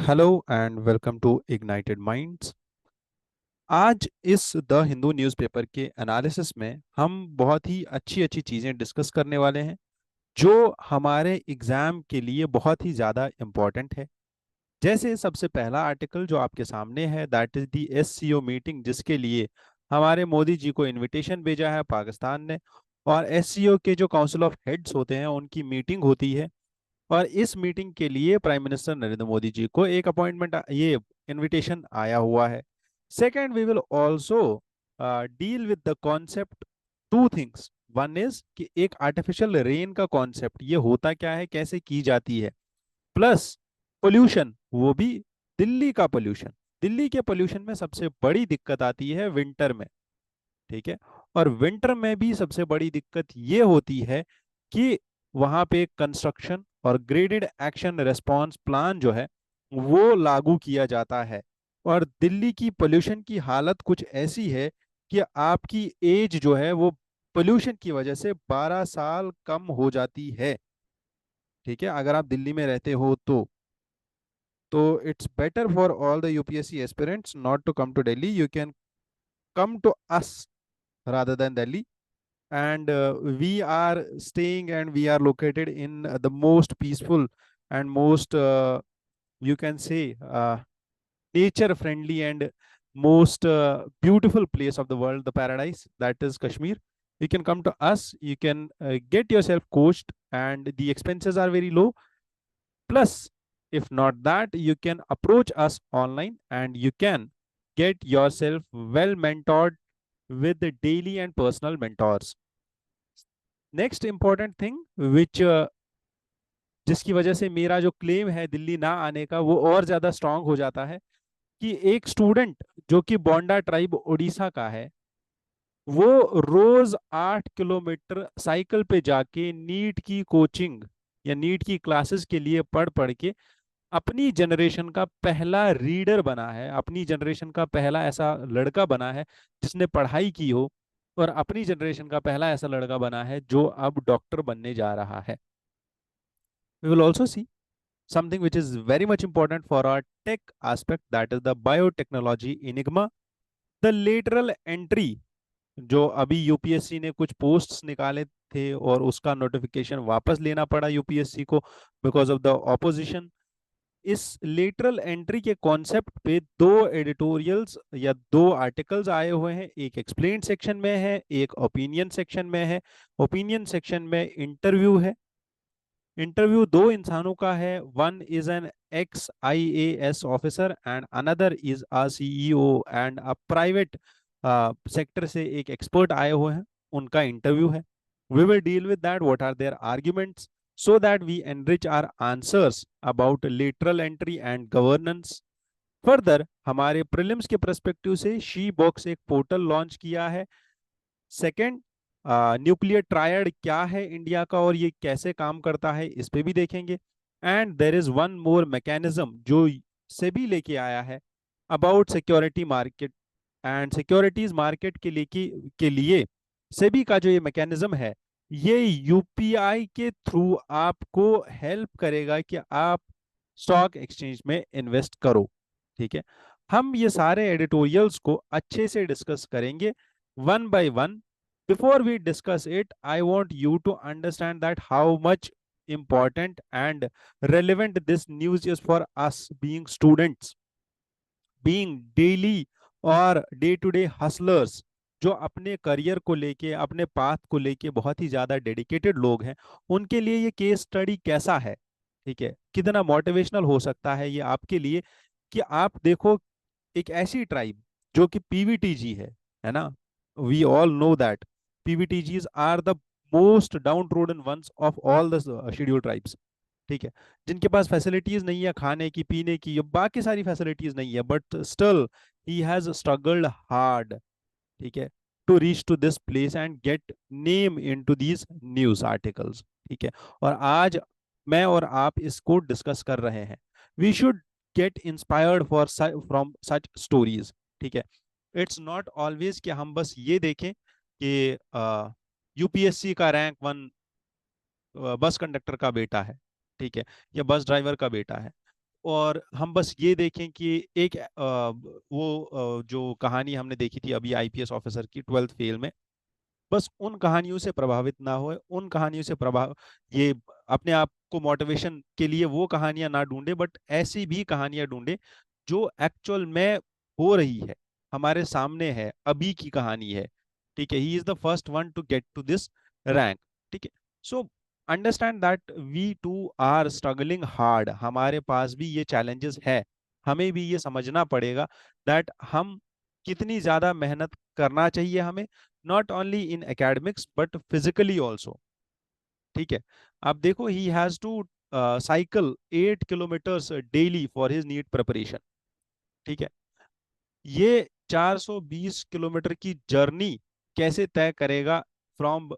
Hello and welcome to Ignited Minds. आज इस the Hindu newspaper के एनालिसिस में हम बहुत ही अच्छी अच्छी चीज़ें डिस्कस करने वाले हैं जो हमारे एग्ज़ाम के लिए बहुत ही ज़्यादा इम्पोर्टेंट है। जैसे सबसे पहला आर्टिकल जो आपके सामने है, that is the SCO meeting, जिसके लिए हमारे मोदी जी को इनविटेशन भेजा है पाकिस्तान ने। और एससीओ के जो काउंसिल ऑफ हेड्स होते हैं उनकी मीटिंग होती है, और इस मीटिंग के लिए प्राइम मिनिस्टर नरेंद्र मोदी जी को एक अपॉइंटमेंट, ये इनविटेशन आया हुआ है। Second, we will also deal with the concept two things. One is कि एक आर्टिफिशियल रेन का कॉन्सेप्ट ये होता क्या है, कैसे की जाती है, प्लस पोल्यूशन, वो भी दिल्ली का पोल्यूशन। दिल्ली के पोल्यूशन में सबसे बड़ी दिक्कत आती है विंटर में। ठीक है। और विंटर में भी सबसे बड़ी दिक्कत ये होती है कि वहां पे कंस्ट्रक्शन और ग्रेडेड एक्शन रिस्पांस प्लान जो है वो लागू किया जाता है। और दिल्ली की पोल्यूशन की हालत कुछ ऐसी है कि आपकी एज जो है वो पोल्यूशन की वजह से 12 साल कम हो जाती है। ठीक है, अगर आप दिल्ली में रहते हो तो it's better for all the UPSC aspirants not to come to Delhi. You can come to us rather than Delhi. And we are staying and we are located in the most peaceful and most, you can say, nature friendly and most beautiful place of the world, the paradise, that is Kashmir. You can come to us, you can get yourself coached, and the expenses are very low. Plus, if not that, you can approach us online and you can get yourself well mentored with the daily and personal mentors. Next important thing which, जिसकी वजह से मेरा जो claim है दिल्ली ना आने का वो और ज्यादा स्ट्रांग हो जाता है, कि एक स्टूडेंट जो कि बोंडा ट्राइब उड़ीसा का है, वो रोज 8 किलोमीटर साइकिल पे जाके नीट की कोचिंग या नीट की क्लासेस के लिए पढ़ पढ़ के अपनी जनरेशन का पहला रीडर बना है, अपनी जनरेशन का पहला ऐसा लड़का बना है जिसने पढ़ाई की हो, और अपनी जनरेशन का पहला ऐसा लड़का बना है जो अब डॉक्टर बनने जा रहा है। We will also see something which is very much important for our tech aspect, that is the biotechnology enigma, the lateral entry, जो अभी यूपीएससी ने कुछ पोस्ट्स निकाले थे और उसका नोटिफिकेशन वापस लेना पड़ा यूपीएससी को बिकॉज ऑफ द ऑपोजिशन। इस लेटरल एंट्री के कॉन्सेप्ट पे दो एडिटोरियल्स या दो आर्टिकल्स आए हुए हैं, एक एक्सप्लेन सेक्शन में है, एक ओपिनियन सेक्शन में है। ओपिनियन सेक्शन में इंटरव्यू है। इंटरव्यू दो इंसानों का है, one is an ex IAS officer and another is a CEO and a private sector से एक एक्सपर्ट आए हुए हैं, उनका इंटरव्यू है। We will deal with that, what are their arguments, so that we enrich our answers about lateral entry and governance. Further हमारे prelims के perspective से शी बॉक्स एक पोर्टल लॉन्च किया है। सेकंड, न्यूक्लियर ट्रायड क्या है India का और ये कैसे काम करता है, इस पे भी देखेंगे। And there is one more mechanism जो सेबी लेके आया है about security market, and securities market के लिए सेबी का जो ये मैकेनिज्म है, ये यूपीआई के थ्रू आपको हेल्प करेगा कि आप स्टॉक एक्सचेंज में इन्वेस्ट करो। ठीक है, हम ये सारे एडिटोरियल्स को अच्छे से डिस्कस करेंगे one by one. Before we discuss it, I want you to understand that how much important and relevant this news is for us being students, being daily और डे टू डे हसलर्स, जो अपने career को लेके अपने path को लेके बहुत ही ज्यादा डेडिकेटेड लोग हैं, उनके लिए ये केस स्टडी कैसा है। ठीक है, कितना मोटिवेशनल हो सकता है ये आपके लिए, कि आप देखो एक ऐसी ट्राइब जो कि पीवीटीजी है ना। We all know that PVTGs are the most downtrodden ones of all the schedule tribes. ठीक है, जिनके पास फैसिलिटीज नहीं है, खाने की पीने की या बाकी सारी फैसिलिटीज नहीं है, but still he has struggled hard. ठीक है, to reach to this place and get name into these news articles. ठीक है, और आज मैं और आप इसको डिस्कस कर रहे हैं। We should get inspired for from such stories. ठीक है, इट्स नॉट ऑलवेज कि हम बस ये देखें कि यूपीएससी का रैंक वन बस कंडक्टर का बेटा है, ठीक है, या बस ड्राइवर का बेटा है। और हम बस ये देखें कि एक जो कहानी हमने देखी थी अभी आईपीएस ऑफिसर की 12th फेल में, बस उन कहानियों से प्रभावित ना होए, उन कहानियों से प्रभाव ये अपने आप को मोटिवेशन के लिए वो कहानियां ना ढूंढे, बट ऐसी भी कहानियां ढूंढे जो एक्चुअल में हो रही है, हमारे सामने है, अभी की कहानी है। ठीक है, he is the first one to get to this rank. ठीक है, so understand that we too are struggling hard, हमारे पास भी ये चैलेंजेस है, हमें भी ये समझना पड़ेगा दैट हम कितनी ज्यादा मेहनत करना चाहिए हमें, not only in academics but physically also. ठीक है, आप देखो he has to cycle 8 kilometres daily for his NEET preparation. ठीक है, ये 420 किलोमीटर की जर्नी कैसे तय करेगा फ्रॉम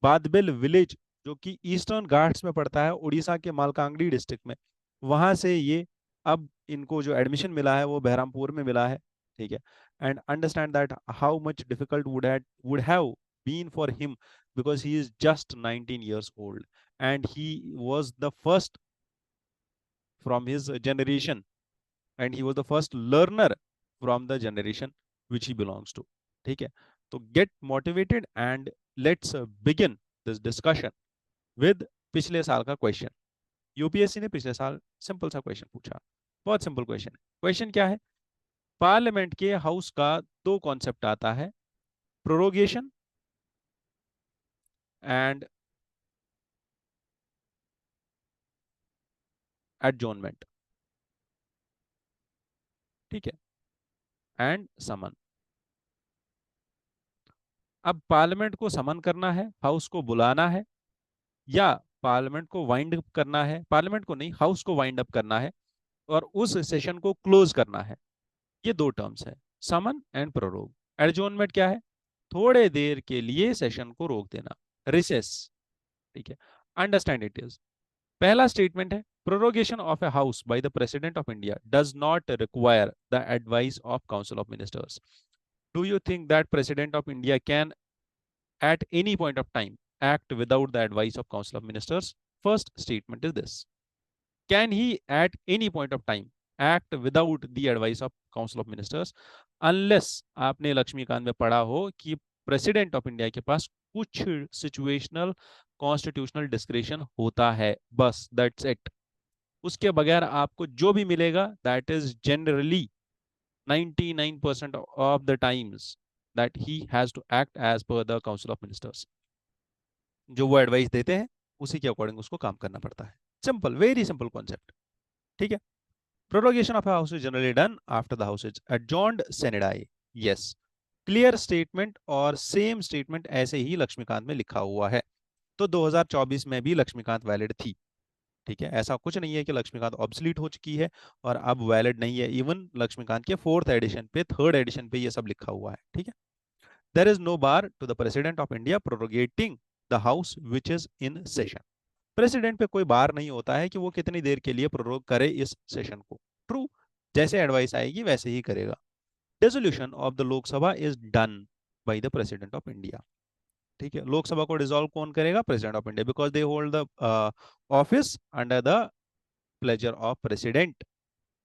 बादबिल विलेज, जो कि ईस्टर्न घाट्स में पड़ता है उड़ीसा के मालकानगिरी डिस्ट्रिक्ट में, वहां से ये अब इनको जो एडमिशन मिला है वो बहरामपुर में मिला है। ठीक है, and understand that how much difficult would have been for him because he is just 19 years old and he was the first from his generation, and he was the first learner from the generation which he belongs to. ठीक है, तो get motivated and let's begin this discussion with पिछले साल का question. UPSC ने पिछले साल simple सा क्वेश्चन पूछा, बहुत सिंपल क्वेश्चन है। क्वेश्चन क्या है? पार्लियामेंट के हाउस का दो कॉन्सेप्ट आता है, प्रोरोगेशन एंड एडजॉर्नमेंट। ठीक है, एंड समन। अब पार्लियामेंट को समन करना है, हाउस को बुलाना है, या पार्लियामेंट को वाइंड अप करना है, पार्लियामेंट को नहीं, हाउस को वाइंड अप करना है और उस सेशन को क्लोज करना है। ये दो टर्म्स है, समन एंड प्रोरोग। एडजोर्नमेंट क्या है? थोड़े देर के लिए सेशन को रोक देना, रिसेस। ठीक है, अंडरस्टैंड इट इज। पहला स्टेटमेंट है, prorogation of a house by the president of India does not require the advice of council of ministers. Do you think that president of India can at any point of time act without the advice of council of ministers? First statement is this: can he at any point of time act without the advice of council of ministers? Unless आपने लक्ष्मीकांत में पढ़ा हो कि president of India के पास कुछ situational constitutional discretion होता है, बस दैट्स इट। उसके बगैर आपको जो भी मिलेगा that is generally 99% of the times that he has to act as per the council of ministers। जो वो एडवाइस देते हैं उसी के अकॉर्डिंग उसको काम करना पड़ता है। Simple, very simple concept. ठीक है, prorogation of house is generally done after the house is adjourned sine. Yes, clear statement, और सेम स्टेटमेंट ऐसे ही लक्ष्मीकांत में लिखा हुआ है। तो 2024 में भी लक्ष्मीकांत वैलिड थी। ठीक है, ऐसा कुछ नहीं है कि लक्ष्मीकांत ऑब्सलीट हो चुकी है और अब वैलिड नहीं है। इवन लक्ष्मीकांत के 4th एडिशन पे, 3rd एडिशन पे ये सब लिखा हुआ है। ठीक है, there is no bar to the president of India prorogating the house which is in session। President पे कोई बार नहीं होता है कि वो कितनी देर के लिए प्रोरोग करे इस सेशन को। ट्रू, जैसे एडवाइस आएगी वैसे ही करेगा। Dissolution of the Lok Sabha is done by the president of India. ठीक है, लोकसभा को डिसॉल्व कौन करेगा? President of India, because they hold the office under the pleasure of president,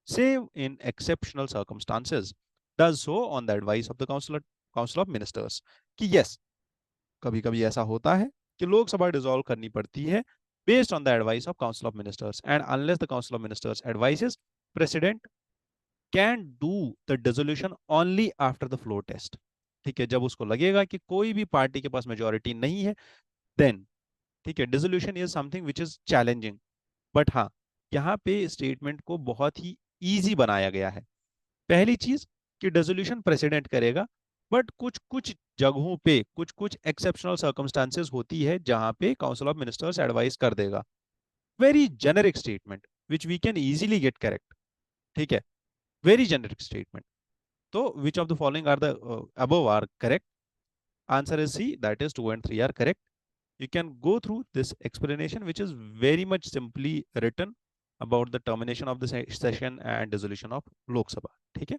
save in exceptional circumstances, does so on the advice of the council of ministers। कि yes, कभी कभी ऐसा होता है कि लोकसभा डिसॉल्व करनी पड़ती है based on the advice of council of ministers, and unless the council of ministers advises, president can do the dissolution only after the floor test। ठीक है, जब उसको लगेगा कि कोई भी पार्टी के पास मेजोरिटी नहीं है, देन ठीक है, dissolution is something which is challenging. But हाँ, यहाँ पे स्टेटमेंट को बहुत ही इजी बनाया गया है। पहली चीज कि डिसोल्यूशन प्रेसिडेंट करेगा, बट कुछ कुछ जगहों पे कुछ कुछ एक्सेप्शनल सर्कमस्टांसेस होती है जहां पे काउंसिल ऑफ मिनिस्टर्स एडवाइस कर देगा। Very generic statement which we can easily get correct. ठीक है, वेरी जेनेरिक स्टेटमेंट। तो which of the following are the above are correct? Answer is C, that is 2 and 3 are correct. You can go through this explanation which is very much simply written about the termination of the session and dissolution of Lok Sabha। ठीक है,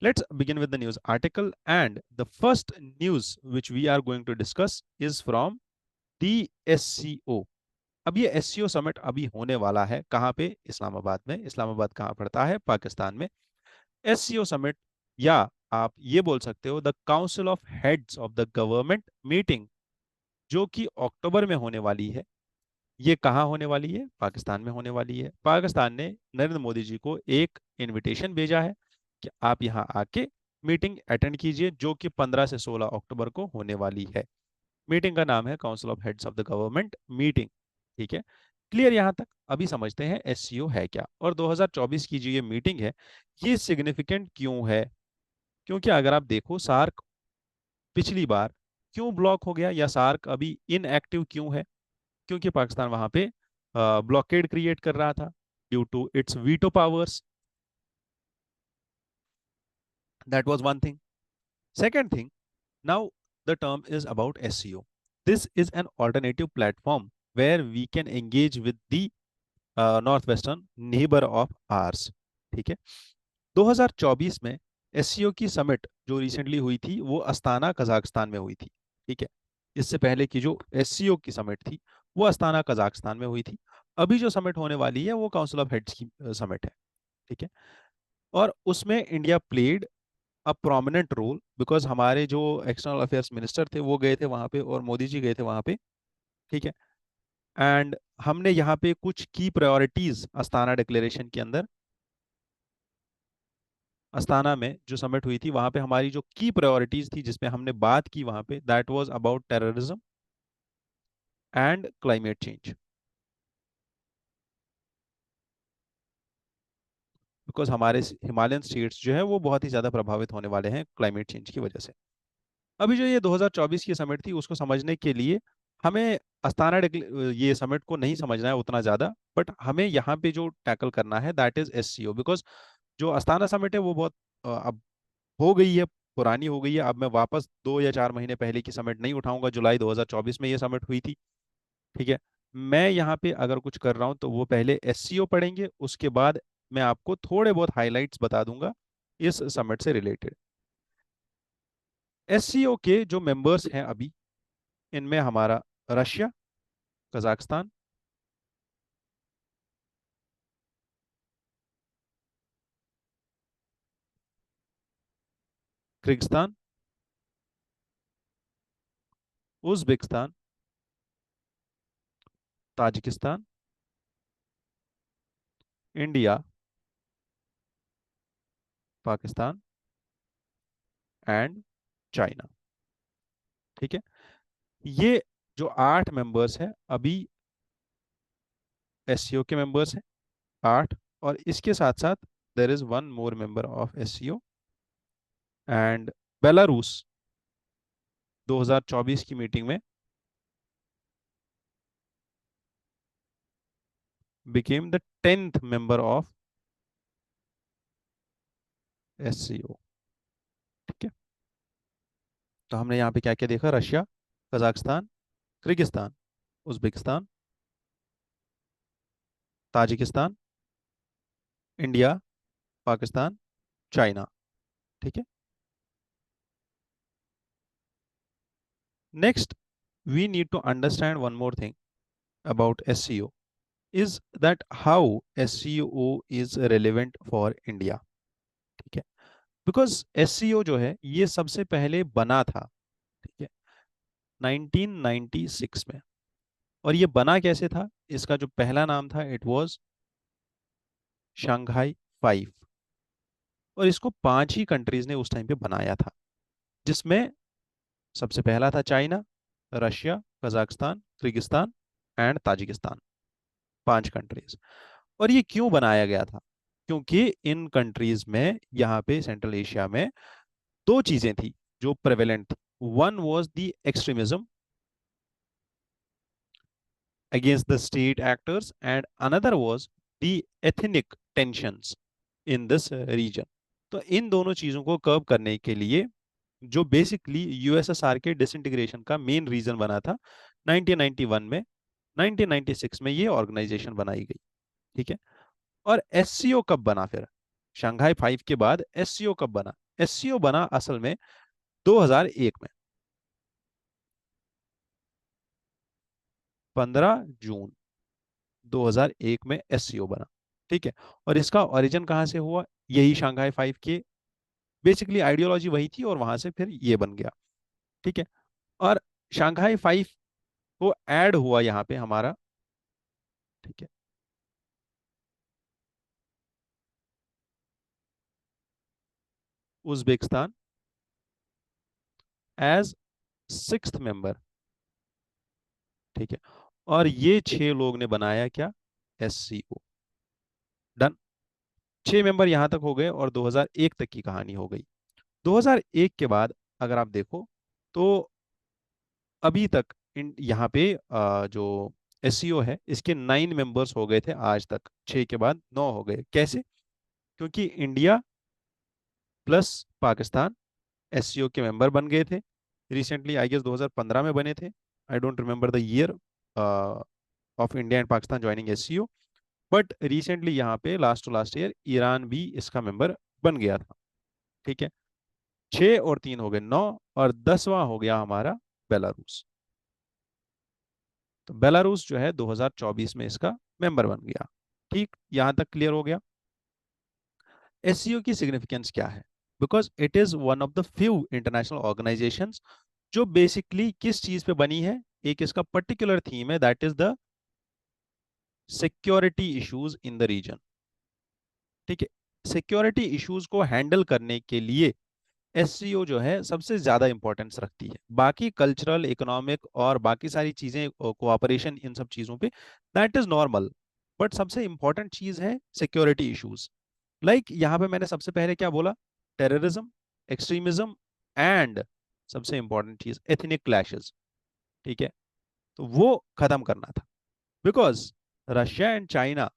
let's begin with the news article, and the first news which we are going to discuss is from the SCO। अब ये SCO summit अभी होने वाला है कहाँ पे? इस्लामाबाद में। इस्लामाबाद कहाँ पड़ता है? पाकिस्तान में। एससीओ समिट, या आप ये बोल सकते हो the council of heads of the government meeting, जो कि अक्टूबर में होने वाली है, ये कहाँ होने वाली है? पाकिस्तान में होने वाली है। पाकिस्तान ने नरेंद्र मोदी जी को एक इनविटेशन भेजा है कि आप यहाँ आके मीटिंग अटेंड कीजिए, जो कि 15 से 16 अक्टूबर को होने वाली है। मीटिंग का नाम है council of heads of the government meeting. ठीक है, क्लियर यहाँ तक? अभी समझते हैं एससीओ है क्या, और 2024 की जो ये मीटिंग है, ये सिग्निफिकेंट क्यों है? क्योंकि अगर आप देखो, सार्क पिछली बार क्यों ब्लॉक हो गया, या सार्क अभी इनएक्टिव क्यों है? क्योंकि पाकिस्तान वहां पे ब्लॉकेड क्रिएट कर रहा था due to its veto powers. That was one thing. Second thing, now the term is about SEO. This is an alternative platform where we can engage with the northwestern neighbor of ours. ठीक है, 2024 में SCO की summit जो recently हुई थी वो Astana Kazakhstan में हुई थी। ठीक है, इससे पहले की जो एससीओ की समिट थी वो अस्ताना कजाकिस्तान में हुई थी। अभी जो समिट होने वाली है वो काउंसिल ऑफ हेड्स की समिट है। ठीक है, और उसमें India played a prominent role, because हमारे जो एक्सटर्नल अफेयर्स मिनिस्टर थे वो गए थे वहां पे, और मोदी जी गए थे वहां पे। ठीक है, एंड हमने यहाँ पे कुछ की प्रायोरिटीज अस्ताना डिक्लेरेशन के अंदर, अस्ताना में जो समिट हुई थी वहां पे हमारी जो की प्रायोरिटीज थी जिसमें हमने बात की वहां पे, that was about terrorism and climate change. Because हमारे हिमालयन स्टेट्स जो है वो बहुत ही ज्यादा प्रभावित होने वाले हैं क्लाइमेट चेंज की वजह से। अभी जो ये 2024 की समिट थी उसको समझने के लिए हमें अस्ताना ये समिट को नहीं समझना है उतना ज़्यादा, बट हमें यहाँ पे जो टैकल करना है दैट इज एससीओ। बिकॉज जो अस्ताना समिट है वो बहुत अब हो गई है, पुरानी हो गई है। अब मैं वापस 2 या 4 महीने पहले की समिट नहीं उठाऊंगा, जुलाई 2024 में ये समिट हुई थी। ठीक है, मैं यहाँ पे अगर कुछ कर रहा हूँ तो वो पहले एससीओ पढ़ेंगे, उसके बाद मैं आपको थोड़े बहुत हाइलाइट्स बता दूंगा इस समिट से रिलेटेड। एससीओ के जो मेंबर्स हैं अभी, इनमें हमारा Russia, Kazakhstan, Kyrgyzstan, Uzbekistan, Tajikistan, India, Pakistan and China. ठीक है, ये जो 8 मेंबर्स हैं अभी एससीओ के मेंबर्स हैं, 8। और इसके साथ साथ there is one more member of SCO, and Belarus 2024 की मीटिंग में became the 10th member of SCO. ठीक है, तो हमने यहाँ पे क्या क्या देखा? Russia, Kazakhstan, Kyrgyzstan, Uzbekistan, Tajikistan, India, Pakistan, China. ठीक है, next we need to understand one more thing about SEO, is that how SEO is relevant for India. ठीक है, बिकॉज SEO जो है ये सबसे पहले बना था, ठीक है, 1996 में। और ये बना कैसे था? इसका जो पहला नाम था इट वाज शंघाई 5, और इसको 5 ही कंट्रीज ने उस टाइम पे बनाया था, जिसमें सबसे पहला था China, Russia, Kazakhstan, Kyrgyzstan and Tajikistan. 5 countries. और ये क्यों बनाया गया था? क्योंकि इन कंट्रीज में, यहाँ पे सेंट्रल एशिया में, दो चीजें थी जो प्रेवेलेंट थी। One was the extremism against the state actors, and another was the ethnic tensions in this region. तो इन दोनों चीजों को कर्व करने के लिए, जो बेसिकली यूएसएसआर के डिसइंटीग्रेशन का मेन रीजन बना था 1991 में, 1996 में ये ऑर्गेनाइजेशन बनाई गई। ठीक है, और एससीओ कब बना फिर? शंघाई 5 के बाद एससीओ कब बना? एससीओ बना असल में 2001 में, 15 जून। 2001 में एससीओ बना। ठीक है। और इसका ओरिजिन कहाँ से हुआ? यही शंघाई फाइव के, बेसिकली आइडियोलॉजी वही थी और वहां से फिर ये बन गया। ठीक है। और शंघाई फाइव को ऐड हुआ यहाँ पे हमारा, ठीक है, उज्बेकिस्तान एज सिक्स्थ मेंबर। ठीक है। और ये 6 लोग ने बनाया क्या? एससीओ। डन। 6 मेंबर यहां तक हो गए और 2001 तक की कहानी हो गई। 2001 के बाद अगर आप देखो तो अभी तक यहाँ पे जो एससीओ है इसके 9 मेंबर्स हो गए थे आज तक, 6 के बाद 9 हो गए। कैसे? क्योंकि इंडिया प्लस पाकिस्तान एससीओ के मेंबर बन गए थे रिसेंटली, आई गेस 2015 में बने थे। I don't remember the year of India and Pakistan joining SCO, but recently यहाँ पे last to last year Iran भी इसका मेंबर बन गया था। ठीक है। 6 और 3 हो गए 9, और 10वां हो गया हमारा बेलारूस। तो बेलारूस जो है 2024 में इसका मेंबर बन गया। ठीक, यहां तक क्लियर हो गया। एससीओ की सिग्निफिकेंस क्या है? Because it is one of the few international organisations जो बेसिकली किस चीज पे बनी है, एक इसका पर्टिकुलर थीम है, that is the security issues in the region. ठीक है। सिक्योरिटी इश्यूज को हैंडल करने के लिए एससीओ जो है सबसे ज्यादा इंपॉर्टेंस रखती है। बाकी कल्चरल, इकोनॉमिक और बाकी सारी चीजें, कोऑपरेशन, इन सब चीजों पे दैट इज नॉर्मल, बट सबसे इंपॉर्टेंट चीज है सिक्योरिटी इश्यूज। लाइक यहाँ पे मैंने सबसे पहले क्या बोला? टेररिज्म, एक्सट्रीमिज्म, एंड सबसे इंपॉर्टेंट चीज एथनिक क्लैशेस। ठीक है। तो वो खत्म करना था, बिकॉज रशिया एंड चाइना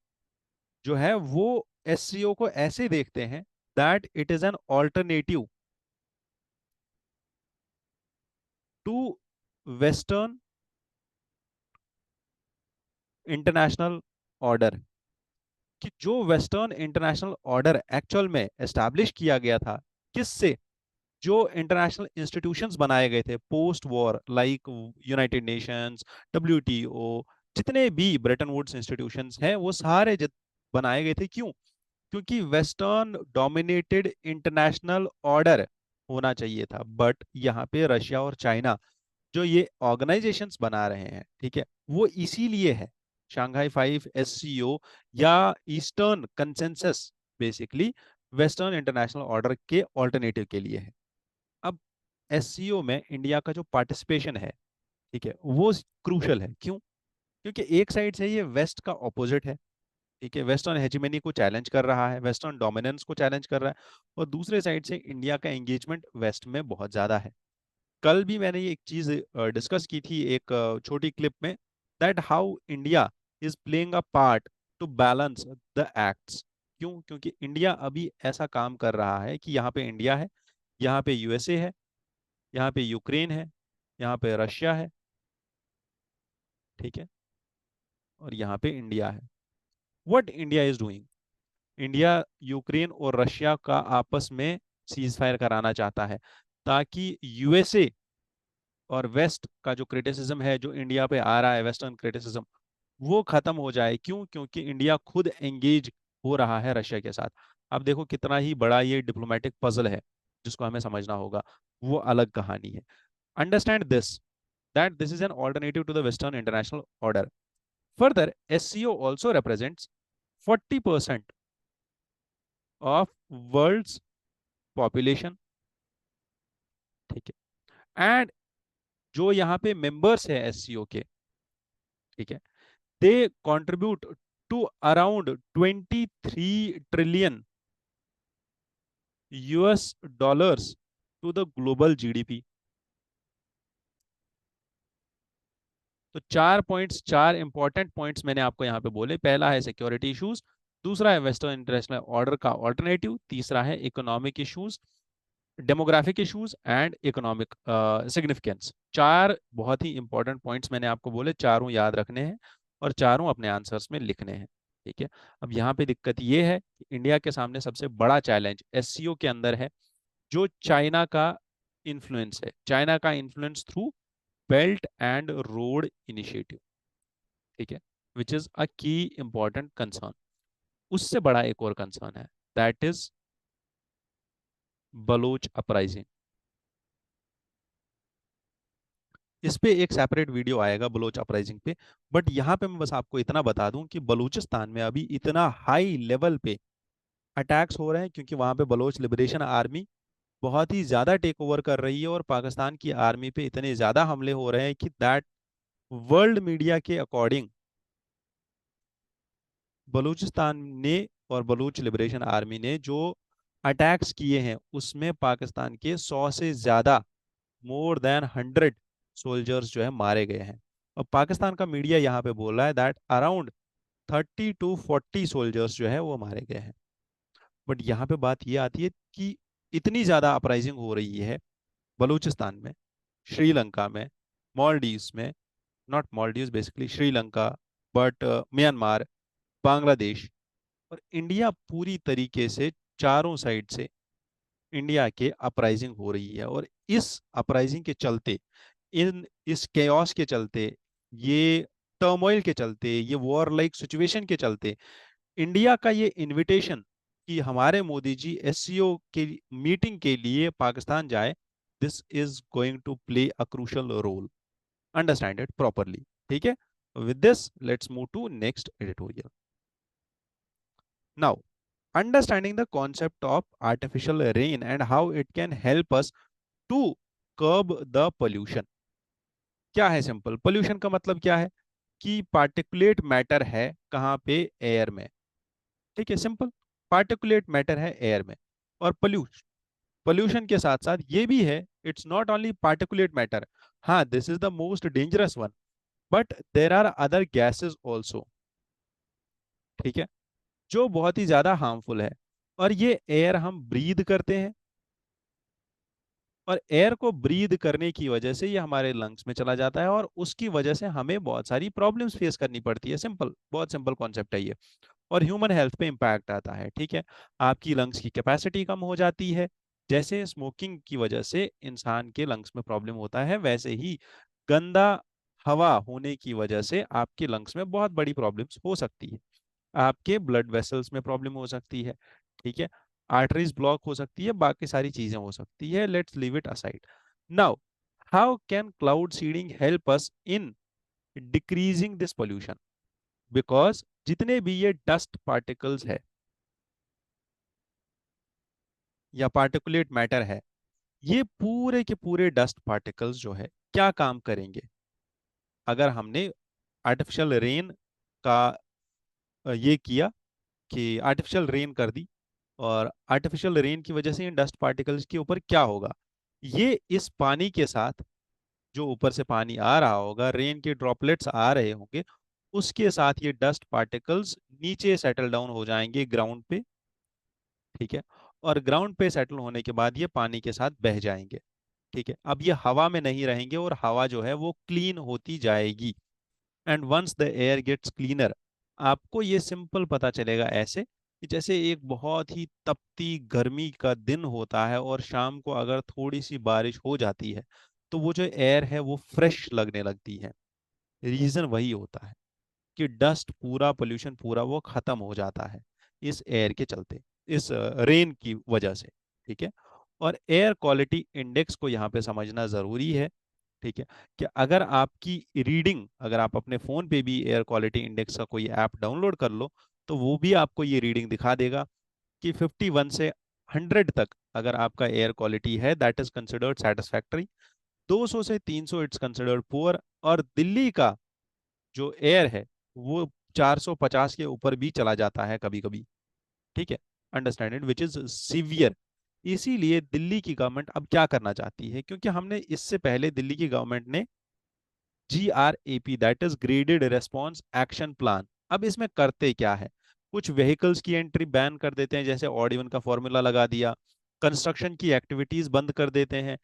जो है वो एससीओ को ऐसे देखते हैं that it is an alternative to western international order, कि जो वेस्टर्न इंटरनेशनल ऑर्डर एक्चुअल में एस्टैब्लिश किया गया था किससे? जो इंटरनेशनल इंस्टीट्यूशंस बनाए गए थे post war, like United Nations, WTO, जितने भी ब्रेटन वुड्स इंस्टीट्यूशंस हैं वो सारे बनाए गए थे। क्यों? क्योंकि वेस्टर्न डोमिनेटेड इंटरनेशनल ऑर्डर होना चाहिए था। बट यहाँ पे रशिया और चाइना जो ये ऑर्गेनाइजेशंस बना रहे हैं, ठीक है, वो इसीलिए है शांघाई फाइव, एससीओ या eastern consensus, basically western international order के ऑल्टरनेटिव के लिए है। अब एससीओ में इंडिया का जो पार्टिसिपेशन है, ठीक है, वो क्रूशल है। क्यों? क्योंकि एक साइड से ये वेस्ट का ऑपोजिट है, ठीक है, वेस्टर्न हेजिमनी को चैलेंज कर रहा है, वेस्टर्न डोमिनेंस को चैलेंज कर रहा है, और दूसरे साइड से इंडिया का एंगेजमेंट वेस्ट में बहुत ज्यादा है। कल भी मैंने ये एक चीज डिस्कस की थी एक छोटी क्लिप में, that how India is playing a part two balance the acts. क्यों? क्योंकि इंडिया अभी ऐसा काम कर रहा है कि यहाँ पे इंडिया है, यहाँ पे यूएसए है, यहाँ पे यूक्रेन है, यहाँ पे रशिया है, ठीक है, और यहाँ पे इंडिया है। What India is doing? India Ukraine और रशिया का आपस में सीज फायर कराना चाहता है, ताकि यूएसए और वेस्ट का जो क्रिटिसिज्म है जो इंडिया पे आ रहा है, वेस्टर्न क्रिटिसिज्म, वो खत्म हो जाए। क्यों? क्योंकि इंडिया खुद एंगेज हो रहा है रशिया के साथ। अब देखो कितना ही बड़ा ये डिप्लोमेटिक पजल है जिसको हमें समझना होगा, वो अलग कहानी है। Understand this, that this is an alternative to the western international order. Further, SCO also represents 40% of world's population. ठीक है। एंड जो यहाँ पे मेंबर्स है एससीओ के, ठीक है, they contribute to around 23 trillion US dollars to the global GDP. तो 4 पॉइंट्स, 4 इंपॉर्टेंट पॉइंट्स मैंने आपको यहाँ पे बोले। पहला है सिक्योरिटी इश्यूज, दूसरा है वेस्टर्न इंटरनेशनल ऑर्डर का ऑल्टरनेटिव, तीसरा है economic issues, demographic issues and economic significance. 4 बहुत ही इंपॉर्टेंट पॉइंट्स मैंने आपको बोले, चारों याद रखने हैं और चारों अपने आंसर्स में लिखने हैं। ठीक है। अब यहाँ पे दिक्कत ये है कि इंडिया के सामने सबसे बड़ा चैलेंज एससीओ के अंदर है जो चाइना का इन्फ्लुएंस है, चाइना का influence through belt and road initiative. ठीक है। विच इज अ की इंपॉर्टेंट कंसर्न। उससे बड़ा एक और कंसर्न है, दैट इज बलोच अपराइजिंग। इस पे एक सेपरेट वीडियो आएगा बलोच अपराइजिंग पे। बट यहाँ पे मैं बस आपको इतना बता दूं कि बलूचिस्तान में अभी इतना हाई लेवल पे अटैक्स हो रहे हैं क्योंकि वहां पे बलोच लिबरेशन आर्मी बहुत ही ज्यादा टेक ओवर कर रही है और पाकिस्तान की आर्मी पे इतने ज्यादा हमले हो रहे हैं कि दैट वर्ल्ड मीडिया के अकॉर्डिंग बलूचिस्तान ने और बलूच लिबरेशन आर्मी ने जो अटैक्स किए हैं उसमें पाकिस्तान के 100 से ज्यादा, मोर देन 100 सोल्जर्स जो है मारे गए हैं। और पाकिस्तान का मीडिया यहाँ पे बोल रहा है दैट अराउंड 30 to 40 सोल्जर्स जो है वो मारे गए हैं। बट यहाँ पे बात ये आती है कि इतनी ज्यादा अपराइजिंग हो रही है बलूचिस्तान में, श्रीलंका में, मालदीव्स में, not Maldives basically Sri Lanka, but Myanmar, Bangladesh और इंडिया, पूरी तरीके से चारों साइड से इंडिया के अपराइजिंग हो रही है। और इस अपराइजिंग के चलते, इन इस केओस के चलते, ये टर्मोइल के चलते, ये वॉर लाइक सिचुएशन के चलते इंडिया का ये इनविटेशन कि हमारे मोदी जी एससीओ के मीटिंग के लिए पाकिस्तान जाए, this is going to play a crucial role. Understand it properly. ठीक है, with this let's move to next editorial. Now, understanding the concept of artificial rain and how it can help us to curb the pollution। क्या है simple pollution का मतलब क्या है कि particulate matter है कहाँ पे, एयर में। ठीक है, सिंपल पार्टिकुलेट मैटर है एयर में। और पोल्यूशन, पोल्यूशन के साथ साथ ये भी है, it's not only particulate matter. हाँ, this is the most dangerous one, but there are other gases also. ठीक है, जो बहुत ही ज्यादा हार्मफुल है। और ये एयर हम ब्रीद करते हैं, और एयर को ब्रीद करने की वजह से ये हमारे लंग्स में चला जाता है और उसकी वजह से हमें बहुत सारी प्रॉब्लम्स फेस करनी पड़ती है। सिंपल, बहुत सिंपल कॉन्सेप्ट है ये। और ह्यूमन हेल्थ पे इम्पैक्ट आता है। ठीक है, आपकी लंग्स की कैपेसिटी कम हो जाती है। जैसे स्मोकिंग की वजह से इंसान के लंग्स में प्रॉब्लम होता है, वैसे ही गंदा हवा होने की वजह से आपके लंग्स में बहुत बड़ी प्रॉब्लम्स हो सकती है। आपके ब्लड वेसल्स में प्रॉब्लम हो सकती है। ठीक है, आर्टरीज ब्लॉक हो सकती है, बाकी सारी चीजें हो सकती है। Let's leave it aside. Now, how can could seeding help us in decreasing this pollution? Because जितने भी ये डस्ट पार्टिकल्स है या पार्टिकुलेट मैटर है, ये पूरे के पूरे डस्ट पार्टिकल्स जो है क्या काम करेंगे अगर हमने आर्टिफिशियल रेन का ये किया कि आर्टिफिशियल रेन कर दी। और आर्टिफिशियल रेन की वजह से इन डस्ट पार्टिकल्स के ऊपर क्या होगा, ये इस पानी के साथ, जो ऊपर से पानी आ रहा होगा, रेन के ड्रॉपलेट्स आ रहे होंगे, उसके साथ ये डस्ट पार्टिकल्स नीचे सेटल डाउन हो जाएंगे ग्राउंड पे। ठीक है, और ग्राउंड पे सेटल होने के बाद ये पानी के साथ बह जाएंगे। ठीक है, अब ये हवा में नहीं रहेंगे और हवा जो है वो क्लीन होती जाएगी। And once the air gets cleaner, आपको ये सिंपल पता चलेगा ऐसे कि जैसे एक बहुत ही तपती गर्मी का दिन होता है और शाम को अगर थोड़ी सी बारिश हो जाती है तो वो जो एयर है वो फ्रेश लगने लगती है। रीजन वही होता है कि डस्ट पूरा, पोल्यूशन पूरा वो खत्म हो जाता है इस एयर के चलते, इस रेन की वजह से। ठीक है, और एयर क्वालिटी इंडेक्स को यहाँ पे समझना जरूरी है। ठीक है, कि अगर आपकी रीडिंग, अगर आप अपने फोन पे भी एयर क्वालिटी इंडेक्स का कोई ऐप डाउनलोड कर लो तो वो भी आपको ये रीडिंग दिखा देगा कि 51 से 100 तक अगर आपका एयर क्वालिटी है दैट इज कंसिडर्ड सेटिस्फैक्टरी, 200 से 300 इट्स कंसिडर्ड पुअर, और दिल्ली का जो एयर है वो 450 के ऊपर भी चला जाता है कभी कभी। ठीक है, understand it, which is severe. इसीलिए दिल्ली की गवर्नमेंट अब क्या करना चाहती है, क्योंकि हमने इससे पहले दिल्ली की गवर्नमेंट ने GRAP, that is graded response action plan. अब इसमें करते क्या है, कुछ व्हीकल्स की एंट्री बैन कर देते हैं, जैसे ऑड इवन का फॉर्मूला लगा दिया। कंस्ट्रक्शन की एक्टिविटीज बंद कर देते हैं।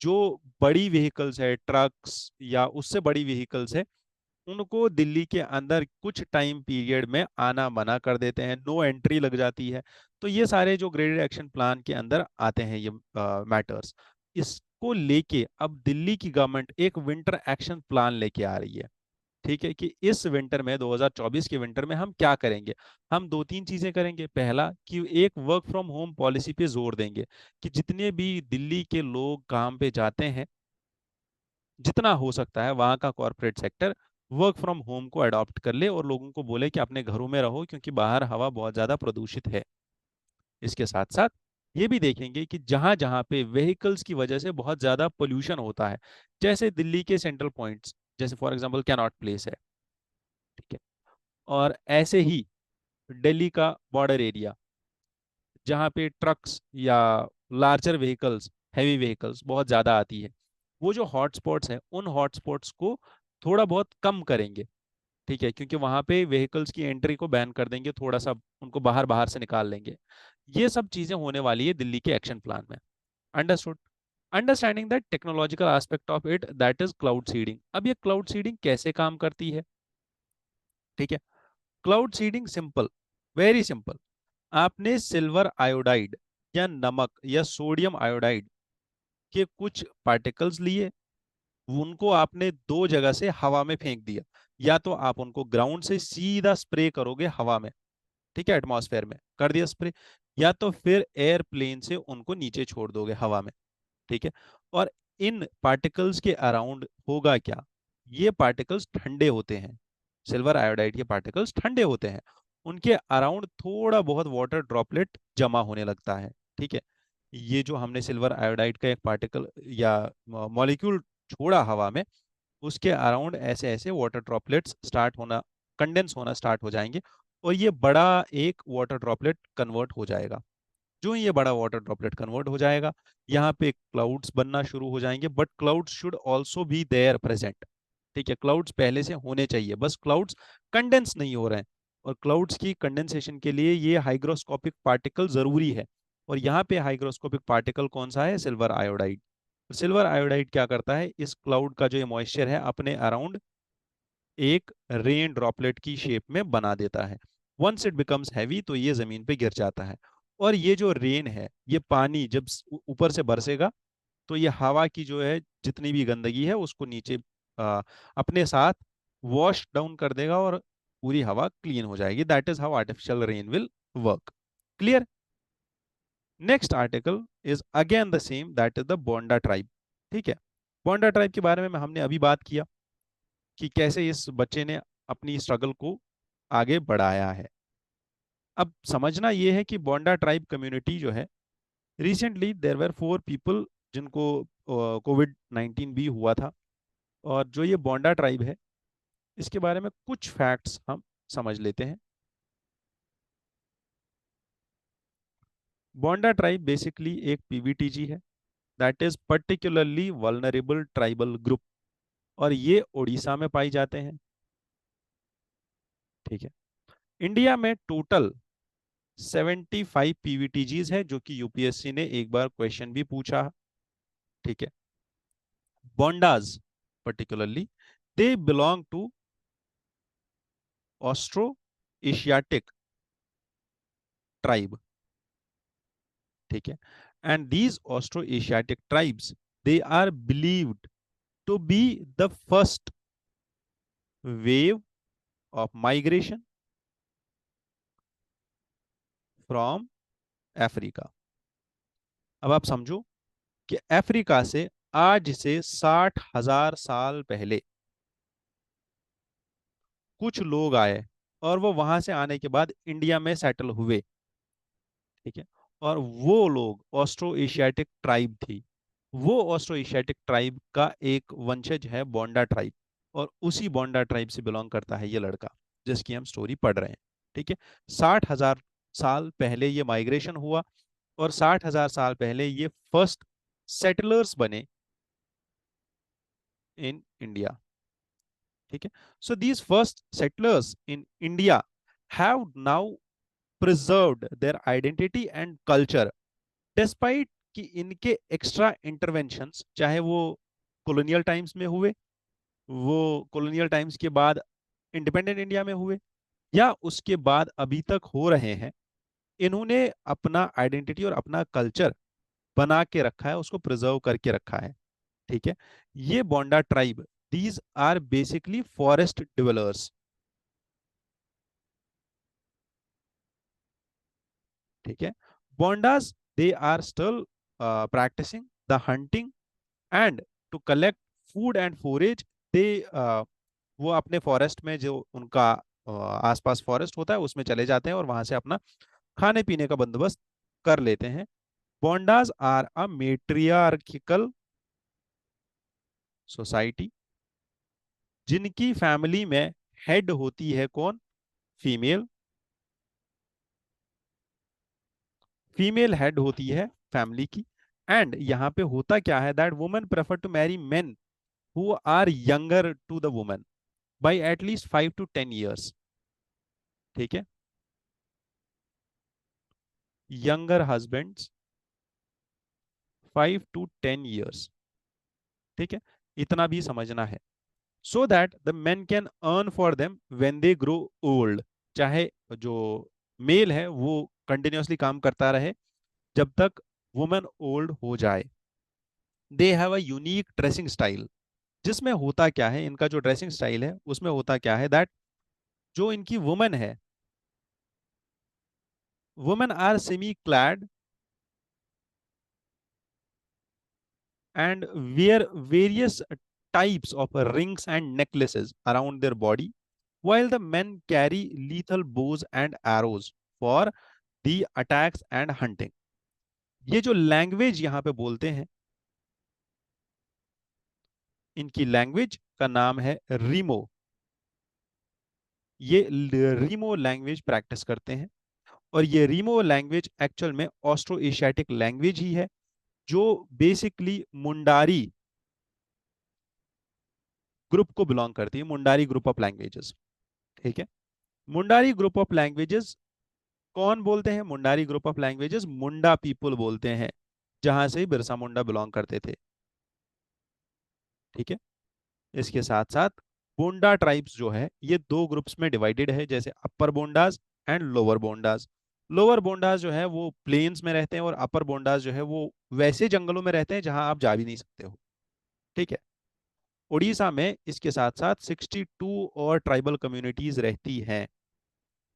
जो बड़ी व्हीकल्स है, ट्रक्स या उससे बड़ी व्हीकल्स है, उनको दिल्ली के अंदर कुछ टाइम पीरियड में आना मना कर देते हैं, नो एंट्री लग जाती है। तो ये सारे जो ग्रेडेड एक्शन प्लान के अंदर आते हैं ये मैटर्स, इसको लेके अब दिल्ली की गवर्नमेंट एक विंटर एक्शन प्लान लेके आ रही है। ठीक है, कि इस विंटर में 2024 के विंटर में हम क्या करेंगे। हम दो तीन चीजें करेंगे। पहला कि एक वर्क फ्रॉम होम पॉलिसी पे जोर देंगे, कि जितने भी दिल्ली के लोग काम पे जाते हैं, जितना हो सकता है वहाँ का corporate sector work from home को अडॉप्ट कर ले और लोगों को बोले कि अपने घरों में रहो, क्योंकि बाहर हवा बहुत ज़्यादा प्रदूषित है। इसके साथ साथ ये भी देखेंगे कि जहाँ जहाँ पे व्हीकल्स की वजह से बहुत ज़्यादा पोल्यूशन होता है, जैसे दिल्ली के सेंट्रल पॉइंट्स, जैसे फॉर एग्जांपल कैनॉट प्लेस है, ठीक है, और ऐसे ही दिल्ली का बॉर्डर एरिया, जहाँ पे ट्रक्स या लार्जर व्हीकल्स, हैवी व्हीकल्स बहुत ज़्यादा आती है, वो जो हॉटस्पॉट्स हैं उन हॉटस्पॉट्स को थोड़ा बहुत कम करेंगे। ठीक है, क्योंकि वहां पे व्हीकल्स की एंट्री को बैन कर देंगे, थोड़ा सा उनको बाहर बाहर से निकाल लेंगे। ये सब चीजें होने वाली है दिल्ली के एक्शन प्लान में। Understood. Understanding that technological aspect of it, that is cloud seeding. अब ये क्लाउड सीडिंग कैसे काम करती है? ठीक है, cloud seeding simple, very simple. आपने सिल्वर आयोडाइड या नमक या सोडियम आयोडाइड के कुछ पार्टिकल्स लिए, उनको आपने दो जगह से हवा में फेंक दिया। या तो आप उनको ग्राउंड से सीधा स्प्रे करोगे हवा में, ठीक है, एटमॉस्फेयर में कर दिया स्प्रे, या तो फिर एयरप्लेन से उनको नीचे छोड़ दोगे हवा में। ठीक है, और इन पार्टिकल्स के अराउंड होगा क्या? ये पार्टिकल्स ठंडे होते हैं, सिल्वर आयोडाइड के पार्टिकल्स ठंडे होते हैं, उनके अराउंड थोड़ा बहुत वाटर ड्रॉपलेट जमा होने लगता है। ठीक है, ये जो हमने सिल्वर आयोडाइड का एक पार्टिकल या मॉलिक्यूल छोड़ा हवा में, उसके अराउंड ऐसे ऐसे वाटर ड्रॉपलेट्स स्टार्ट होना, कंडेंस होना स्टार्ट हो जाएंगे, और ये बड़ा एक वाटर ड्रॉपलेट कन्वर्ट हो जाएगा। जो ही ये बड़ा वाटर ड्रॉपलेट कन्वर्ट हो जाएगा, यहाँ पे क्लाउड्स बनना शुरू हो जाएंगे, but clouds should also be there present. ठीक है, क्लाउड्स पहले से होने चाहिए, बस क्लाउड्स कंडेंस नहीं हो रहे हैं। और क्लाउड्स की कंडेंसेशन के लिए ये हाइग्रोस्कोपिक पार्टिकल जरूरी है। और यहाँ पे हाइग्रोस्कोपिक पार्टिकल कौन सा है? Silver iodide. सिल्वर आयोडाइड क्या करता है? इस क्लाउड का जो ये मॉइस्चर है अपने अराउंड एक रेन ड्रॉपलेट की शेप में बना देता है। वंस इट बिकम्स हैवी तो ये जमीन पे गिर जाता है। और ये जो रेन है, ये पानी जब ऊपर से बरसेगा, तो ये हवा की जो है जितनी भी गंदगी है उसको नीचे अपने साथ वॉश डाउन कर देगा, और पूरी हवा क्लीन हो जाएगी। That is how artificial rain will work. Clear? Next article is again the same, that is the bonda tribe. ठीक है, बोंडा ट्राइब के बारे में हमने अभी बात किया कि कैसे इस बच्चे ने अपनी स्ट्रगल को आगे बढ़ाया है। अब समझना यह है कि बोंडा ट्राइब कम्युनिटी जो है, रिसेंटली देयर वर 4 पीपल जिनको कोविड-19 भी हुआ था। और जो ये बोंडा ट्राइब है, इसके बारे में कुछ फैक्ट्स हम समझ लेते हैं। बोंडा ट्राइब बेसिकली एक पीवीटीजी है, that is particularly vulnerable tribal group, और ये उड़ीसा में पाई जाते हैं। ठीक है, इंडिया में टोटल 75 पीवीटीजीज है, जो कि यूपीएससी ने एक बार क्वेश्चन भी पूछा। ठीक है, Bondas particularly they belong to Austro Asiatic tribe. ठीक है, and these Austro Asiatic tribes, they are believed to be the first wave of migration from Africa. अब आप समझो कि अफ्रीका से आज से 60,000 साल पहले कुछ लोग आए, और वो वहां से आने के बाद इंडिया में सेटल हुए। ठीक है, और वो लोग ऑस्ट्रो एशियाटिक ट्राइब थी। वो ऑस्ट्रो एशियाटिक ट्राइब का एक वंशज है बोंडा ट्राइब, और उसी बोंडा ट्राइब से बिलोंग करता है ये लड़का जिसकी हम स्टोरी पढ़ रहे हैं। ठीक है, 60,000 साल पहले ये माइग्रेशन हुआ, और 60,000 साल पहले ये फर्स्ट सेटलर्स बने इन इंडिया। ठीक है, so these first settlers in India have now preserved their identity and culture, despite कि इनके एक्स्ट्रा इंटरवेंशंस, चाहे वो कॉलोनियल टाइम्स में हुए, वो कॉलोनियल टाइम्स के बाद इंडिपेंडेंट इंडिया में हुए, या उसके बाद अभी तक हो रहे हैं, इन्होंने अपना आइडेंटिटी और अपना कल्चर बना के रखा है, उसको प्रिजर्व करके रखा है। ठीक है, ये बोंडा tribe These are basically forest dwellers. ठीक है. Bondas, they are still practicing the hunting and to collect food and forage. they वो अपने फॉरेस्ट में जो उनका आसपास फॉरेस्ट होता है उसमें चले जाते हैं और वहां से अपना खाने पीने का बंदोबस्त कर लेते हैं. Bondas are a matriarchal society जिनकी फैमिली में हेड होती है कौन? फीमेल. फीमेल हेड होती है फैमिली की. एंड यहाँ पे होता क्या है that women prefer to marry men who are younger to the women by at least 5 to 10 years. ठीक है. Younger husbands 5 to 10 years. ठीक है. इतना भी समझना है. So that the main can earn for them when they grow old. चाहे जो मेल है वो कंटिन्यूअसली काम करता रहे जब तक वुमेन ओल्ड हो जाए. They have a unique dressing style. जिसमें होता क्या है, इनका जो ड्रेसिंग स्टाइल है उसमें होता क्या है दैट जो इनकी वुमेन है, women are semi clad and wear various types of rings and necklaces around their body, while the men carry lethal bows and arrows for the attacks and hunting. ये जो लैंग्वेज यहाँ पे बोलते हैं, इनकी लैंग्वेज का नाम है रीमो. ये रीमो लैंग्वेज प्रैक्टिस करते हैं और ये रीमो लैंग्वेज एक्चुअल में ऑस्ट्रो एशियाटिक लैंग्वेज ही है जो बेसिकली मुंडारी ग्रुप को बिलोंग करती है. Mundari group of languages. ठीक है. मुंडारी ग्रुप ऑफ लैंग्वेजेस कौन बोलते हैं? Mundari group of languages Munda people बोलते हैं, जहां से बिरसा मुंडा बिलोंग करते थे. ठीक है. इसके साथ साथ बोंडा ट्राइब्स जो है ये दो ग्रुप्स में डिवाइडेड है, जैसे अपर बोंडास एंड लोअर बोंडास. लोअर बोंडास जो है वो प्लेन्स में रहते हैं और अपर बोंडास जो है वो वैसे जंगलों में रहते हैं जहां आप जा भी नहीं सकते हो. ठीक है. उड़ीसा में इसके साथ साथ 62 और ट्राइबल कम्युनिटीज रहती हैं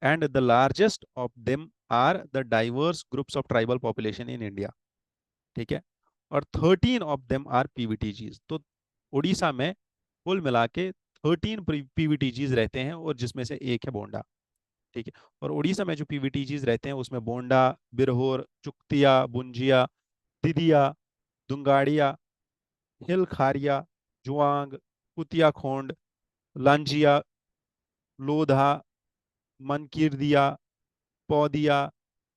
and the largest of them are the diverse groups of tribal population in India. ठीक है. और 13 of them are PVTGs. तो उड़ीसा में कुल मिला के 13 PVTGs रहते हैं और जिसमें से एक है बोंडा. ठीक है. और उड़ीसा में जो PVTGs रहते हैं उसमें बोंडा, बिरहोर, चुक्तिया, बुंजिया, दिदिया, दुंगाड़िया, हिलखारिया, जुआंग, कुतियाखोंड, लांजिया, लोधा, मनकीरदिया, पौदिया,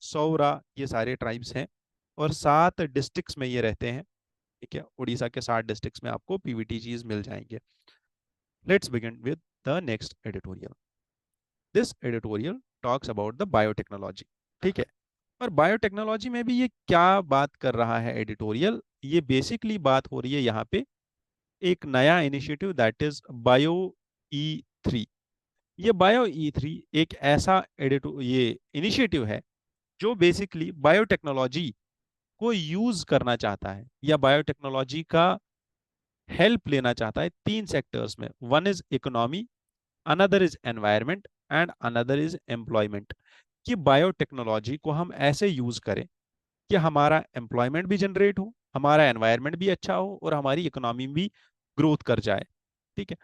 सौरा, ये सारे ट्राइब्स हैं और 7 डिस्ट्रिक्ट्स में ये रहते हैं. ठीक है. उड़ीसा के 7 डिस्ट्रिक्ट्स में आपको पीवीटीजीज मिल जाएंगे. Let's begin with the next editorial. This editorial talks about the biotechnology. ठीक है. और बायोटेक्नोलॉजी में भी ये क्या बात कर रहा है एडिटोरियल? ये बेसिकली बात हो रही है यहाँ पे एक नया इनिशिएटिव दैट इज बायो ई3. ये बायो ई3 एक ऐसा ये इनिशिएटिव है जो बेसिकली बायोटेक्नोलॉजी को यूज करना चाहता है या बायोटेक्नोलॉजी का हेल्प लेना चाहता है 3 सेक्टर्स में. One is economy, another is environment and another is employment. कि बायोटेक्नोलॉजी को हम ऐसे यूज करें कि हमारा एम्प्लॉयमेंट भी जनरेट हो, हमारा एनवायरमेंट भी अच्छा हो और हमारी इकोनॉमी भी ग्रोथ कर जाए. ठीक है.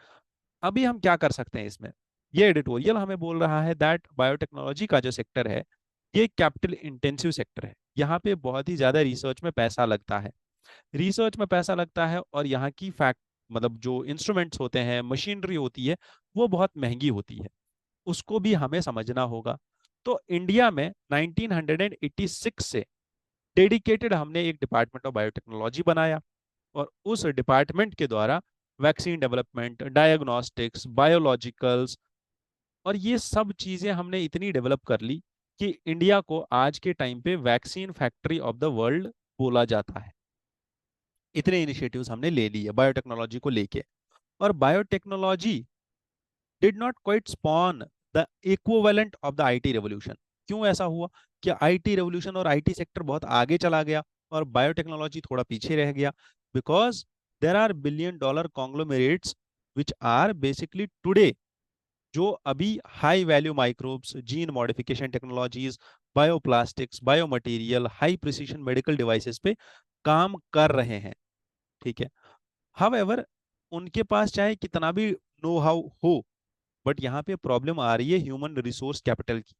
अभी हम क्या कर सकते हैं इसमें? ये एडिटोरियल हमें बोल रहा है दैट बायोटेक्नोलॉजी का जो सेक्टर है ये कैपिटल इंटेंसिव सेक्टर है. यहाँ पे बहुत ही ज्यादा रिसर्च में पैसा लगता है. रिसर्च में पैसा लगता है और यहाँ की फैक्ट मतलब जो इंस्ट्रूमेंट्स होते हैं, मशीनरी होती है, वो बहुत महंगी होती है. उसको भी हमें समझना होगा. तो इंडिया में 1986 से डेडिकेटेड हमने एक डिपार्टमेंट ऑफ बायोटेक्नोलॉजी बनाया और उस डिपार्टमेंट के द्वारा वैक्सीन डेवलपमेंट, डायग्नोस्टिक्स, बायोलॉजिकल्स और ये सब चीजें हमने इतनी डेवलप कर ली कि इंडिया को आज के टाइम पे vaccine factory of the world बोला जाता है. इतने इनिशिएटिव्स हमने ले लिए बायोटेक्नोलॉजी को लेके. और biotechnology did not quite spawn the equivalent of the IT revolution. क्यों ऐसा हुआ कि आईटी रेवोल्यूशन और आईटी सेक्टर बहुत आगे चला गया और बायोटेक्नोलॉजी थोड़ा पीछे रह गया? Because there are $1 billion conglomerates which are basically today, जो अभी high value microbes, gene modification technologies, bioplastics, biomaterial, high precision medical devices पे काम कर रहे हैं। ठीक है। हाउएवर, उनके पास चाहे कितना भी नो हाउ हो, बट यहाँ पे प्रॉब्लम आ रही है ह्यूमन रिसोर्स कैपिटल की,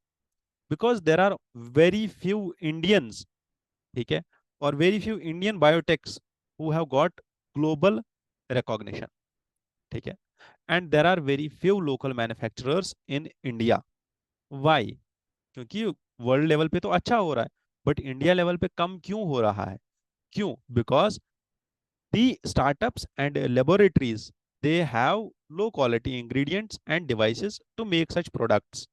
because there are very few Indians, ठीक है, और very few Indian biotechs who have got global recognition. ठीक है। And there are very few local manufacturers in India. Why? क्योंकि वर्ल्ड लेवल पे तो अच्छा हो रहा है, बट इंडिया लेवल पे कम क्यों हो रहा है? क्यों? Because the startups and laboratories, they have low quality ingredients and devices to make such products.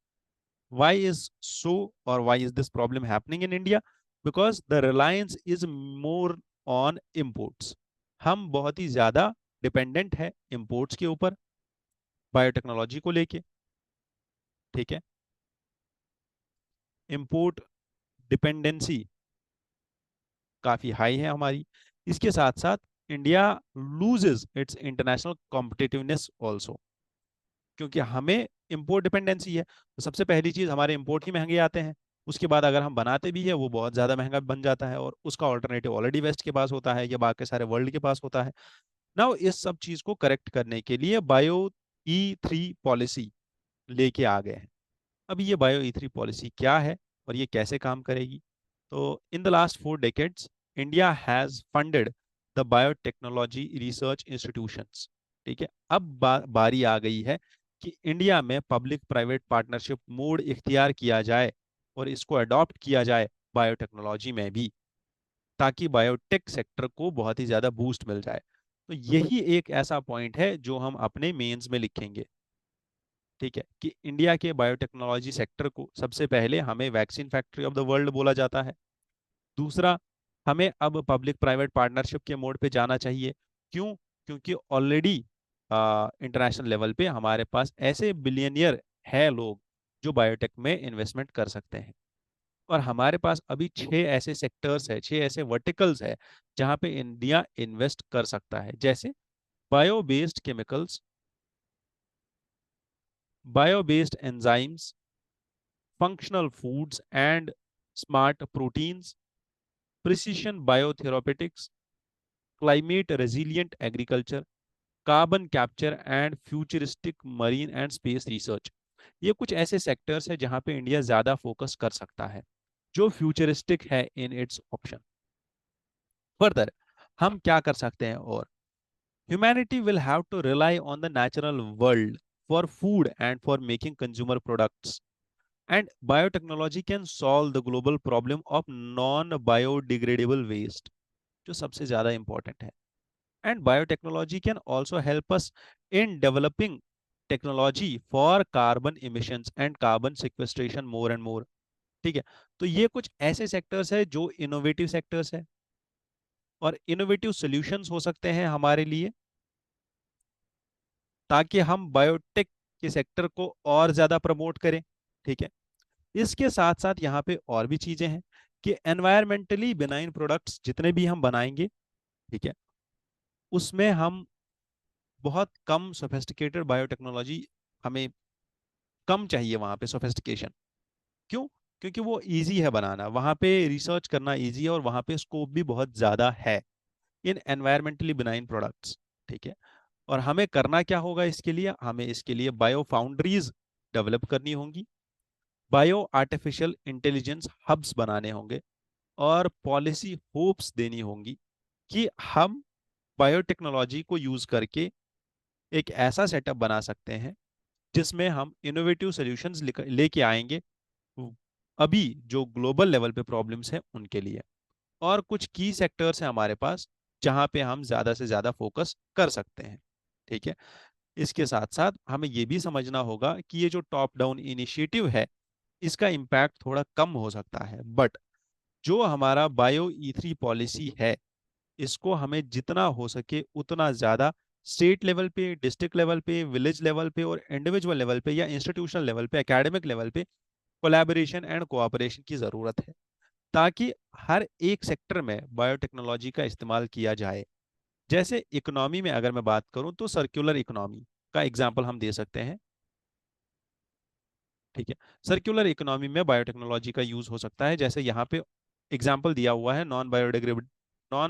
Why is so, or why is this problem happening in India? Because the reliance is more on imports. हम बहुत ही ज्यादा dependent है imports के ऊपर, biotechnology को लेके। ठीक है। इंपोर्ट डिपेंडेंसी काफी हाई है हमारी। इसके साथ साथ India loses it's international competitiveness also, क्योंकि हमें इंपोर्ट डिपेंडेंसी है। तो सबसे पहली चीज, हमारे इंपोर्ट ही महंगे आते हैं। उसके बाद अगर हम बनाते भी है वो बहुत ज्यादा महंगा बन जाता है, और उसका ऑल्टरनेटिव ऑलरेडी वेस्ट के पास होता है या बाकी सारे वर्ल्ड के पास होता है। नाउ इस सब चीज को करेक्ट करने के लिए बायो E3 पॉलिसी लेके आ गए हैं। अब ये बायो E3 पॉलिसी क्या है और ये कैसे काम करेगी? तो in the last 4 decades, India has funded the biotechnology research institutions. ठीक है। अब बारी आ गई है कि इंडिया में पब्लिक प्राइवेट पार्टनरशिप मोड इख्तियार किया जाए और इसको अडॉप्ट किया जाए बायोटेक्नोलॉजी में भी, ताकि बायोटेक सेक्टर को बहुत ही ज्यादा बूस्ट मिल जाए। तो यही एक ऐसा पॉइंट है जो हम अपने मेंस में लिखेंगे। ठीक है, कि इंडिया के बायोटेक्नोलॉजी सेक्टर को सबसे पहले हमें vaccine factory of the world बोला जाता है। दूसरा, हमें अब पब्लिक प्राइवेट पार्टनरशिप के मोड पे जाना चाहिए। क्यों? क्योंकि ऑलरेडी इंटरनेशनल लेवल पे हमारे पास ऐसे बिलियनियर है लोग जो बायोटेक में इन्वेस्टमेंट कर सकते हैं। और हमारे पास अभी 6 ऐसे सेक्टर्स है, 6 ऐसे वर्टिकल्स है जहाँ पे इंडिया इन्वेस्ट कर सकता है, जैसे bio based chemicals, bio based enzymes, functional foods and smart proteins, precision biotherapeutics, climate resilient agriculture, carbon capture and futuristic marine and space research. ये कुछ ऐसे सेक्टर्स हैं जहां पे इंडिया ज्यादा फोकस कर सकता है, जो फ्यूचरिस्टिक है इन इट्स ऑप्शन। फर्दर हम क्या कर सकते हैं? और humanity will have to rely on the natural world for food and for making consumer products, and biotechnology can solve the global problem of non biodegradable waste, जो सबसे ज्यादा important है। And biotechnology can also help us in developing technology for carbon emissions and carbon sequestration more and more। ठीक है। तो ये कुछ ऐसे सेक्टर्स है जो इनोवेटिव सेक्टर्स है, और इनोवेटिव सॉल्यूशंस हो सकते हैं हमारे लिए, ताकि हम बायोटेक के सेक्टर को और ज्यादा प्रमोट करें। ठीक है। इसके साथ साथ यहाँ पे और भी चीजें हैं कि एनवायरमेंटली बिनाइन प्रोडक्ट्स जितने भी हम बनाएंगे, ठीक है, उसमें हम बहुत कम सोफिस्टिकेटेड बायोटेक्नोलॉजी, हमें कम चाहिए वहाँ पे सोफिस्टिकेशन। क्यों? क्योंकि वो इजी है बनाना, वहाँ पे रिसर्च करना इजी है, और वहाँ पे स्कोप भी बहुत ज़्यादा है इन एनवायरमेंटली बिनाइन प्रोडक्ट्स। ठीक है। और हमें करना क्या होगा इसके लिए? हमें इसके लिए बायो फाउंड्रीज डेवलप करनी होंगी, बायो आर्टिफिशियल इंटेलिजेंस हब्स बनाने होंगे, और पॉलिसी होप्स देनी होंगी कि हम बायोटेक्नोलॉजी को यूज करके एक ऐसा सेटअप बना सकते हैं जिसमें हम इनोवेटिव सॉल्यूशंस लेके आएंगे अभी जो ग्लोबल लेवल पे प्रॉब्लम्स हैं उनके लिए। और कुछ की सेक्टर्स हैं हमारे पास जहां पे हम ज्यादा से ज्यादा फोकस कर सकते हैं। ठीक है। इसके साथ साथ हमें ये भी समझना होगा कि ये जो टॉप डाउन इनिशिएटिव है, इसका इम्पैक्ट थोड़ा कम हो सकता है, बट जो हमारा बायो E3 पॉलिसी है, इसको हमें जितना हो सके उतना ज्यादा स्टेट लेवल पे, डिस्ट्रिक्ट लेवल पे, विलेज लेवल पे, और इंडिविजुअल लेवल पे या इंस्टीट्यूशनल लेवल पे, एकेडमिक लेवल पे कोलैबोरेशन एंड कोऑपरेशन की जरूरत है, ताकि हर एक सेक्टर में बायोटेक्नोलॉजी का इस्तेमाल किया जाए। जैसे इकोनॉमी में अगर मैं बात करूं तो सर्कुलर इकोनॉमी, का एग्जाम्पल हम दे सकते हैं। ठीक है, सर्कुलर इकोनॉमी में बायोटेक्नोलॉजी का यूज हो सकता है, जैसे यहाँ पे एग्जाम्पल दिया हुआ है नॉन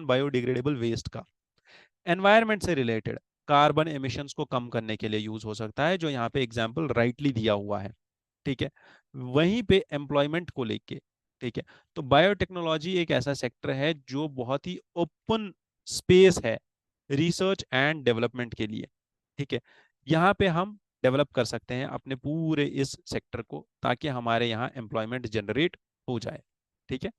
बायोडिग्रेडेबल वेस्ट का। एनवायरनमेंट से रिलेटेड कार्बन एमिशंस को कम करने के लिए यूज हो सकता है, जो यहाँ पे एग्जाम्पल राइटली दिया हुआ है। ठीक है, वहीं पे एम्प्लॉयमेंट को लेके, ठीक है, तो बायोटेक्नोलॉजी एक ऐसा सेक्टर है जो बहुत ही ओपन स्पेस है रिसर्च एंड डेवलपमेंट के लिए। ठीक है, यहाँ पे हम डेवलप कर सकते हैं अपने पूरे इस सेक्टर को, ताकि हमारे यहाँ एम्प्लॉयमेंट जनरेट हो जाए। ठीक है,